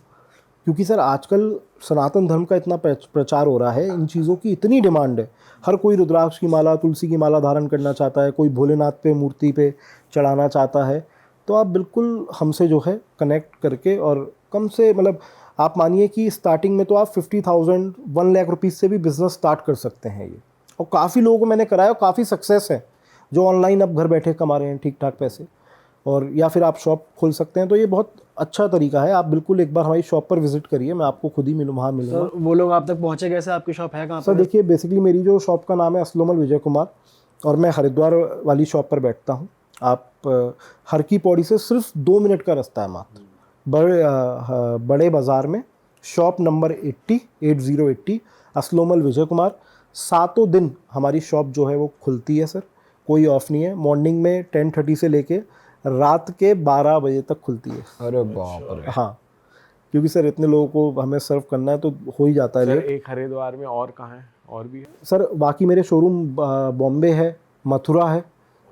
[SPEAKER 2] क्योंकि सर आजकल सनातन धर्म का इतना प्रचार हो रहा है, इन चीज़ों की इतनी डिमांड है। हर कोई रुद्राक्ष की माला, तुलसी की माला धारण करना चाहता है, कोई भोलेनाथ पे मूर्ति पे चढ़ाना चाहता है। तो आप बिल्कुल हमसे जो है कनेक्ट करके, और कम से मतलब आप मानिए कि स्टार्टिंग में तो आप 50,000 1 लाख रुपीज़ से भी बिज़नेस स्टार्ट कर सकते हैं ये। और काफ़ी लोगों को मैंने कराया और काफ़ी सक्सेस है जो ऑनलाइन अब घर बैठे कमा रहे हैं ठीक ठाक पैसे। और या फिर आप शॉप खोल सकते हैं, तो ये बहुत अच्छा तरीका है। आप बिल्कुल एक बार हमारी शॉप पर विजिट करिए, मैं आपको खुद ही वहाँ मिलूंगा।
[SPEAKER 1] सर वो लोग आप तक पहुँचे कैसे? आपकी शॉप है कहाँ
[SPEAKER 2] सर
[SPEAKER 1] पर?
[SPEAKER 2] देखिए, बेसिकली मेरी जो शॉप का नाम है असलोमल विजय कुमार, और मैं हरिद्वार वाली शॉप पर बैठता हूँ। आप हर की पौड़ी से सिर्फ 2 मिनट का रास्ता है मात्र, बड़े बाज़ार में, शॉप नंबर 80 असलोमल विजय कुमार। 7 दिन हमारी शॉप जो है वो खुलती है सर, कोई ऑफ नहीं है। मॉर्निंग में 10:30 से लेके रात के 12 बजे तक खुलती है।
[SPEAKER 3] अरे बाप रे।
[SPEAKER 2] हाँ, क्योंकि सर इतने लोगों को हमें सर्व करना है तो हो ही जाता है
[SPEAKER 4] सर
[SPEAKER 2] लेट।
[SPEAKER 4] एक हरिद्वार में और कहाँ है, और भी है?
[SPEAKER 2] सर बाकी मेरे शोरूम बॉम्बे है, मथुरा है,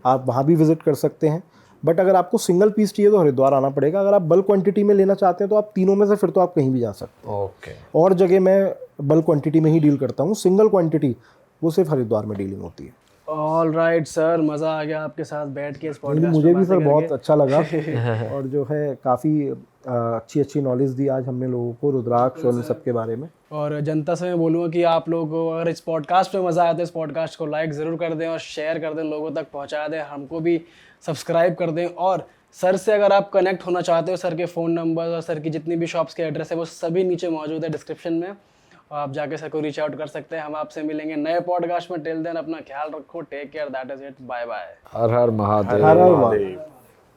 [SPEAKER 2] आप वहाँ भी विज़िट कर सकते हैं। बट अगर आपको सिंगल पीस चाहिए तो हरिद्वार आना पड़ेगा। अगर आप बल्क क्वांटिटी में लेना चाहते हैं तो आप तीनों में से फिर तो आप कहीं भी जा सकते हैं।
[SPEAKER 3] ओके।
[SPEAKER 2] और जगह मैं बल्क क्वांटिटी में ही डील करता हूँ, सिंगल क्वांटिटी वो सिर्फ हरिद्वार में डीलिंग होती है।
[SPEAKER 1] ऑल राइट सर, मज़ा आ गया आपके साथ बैठ के इस
[SPEAKER 2] नहीं,
[SPEAKER 1] पॉडकास्ट
[SPEAKER 2] मुझे
[SPEAKER 1] में
[SPEAKER 2] भी सर
[SPEAKER 1] बातें
[SPEAKER 2] बहुत
[SPEAKER 1] करके।
[SPEAKER 2] अच्छा लगा और जो है काफ़ी अच्छी अच्छी नॉलेज दी आज हमने लोगों को रुद्राक्ष और इन सब के बारे में।
[SPEAKER 1] और जनता से मैं बोलूँगा कि आप लोगों को अगर इस पॉडकास्ट में मज़ा आया तो इस पॉडकास्ट को लाइक ज़रूर कर दें और शेयर कर दें, लोगों तक पहुंचा दें, हमको भी सब्सक्राइब कर दें। और सर से अगर आप कनेक्ट होना चाहते हो, सर के फ़ोन नंबर और सर की जितनी भी शॉप्स के एड्रेस है वो सभी नीचे मौजूद है डिस्क्रिप्शन में, आप जाके सर को रीच आउट कर सकते हैं। हम आपसे मिलेंगे नए पॉडकास्ट में। टिल देन अपना ख्याल रखो, take care, that is it, bye bye.
[SPEAKER 3] हर हर महादेव।
[SPEAKER 2] हर हर महादेव।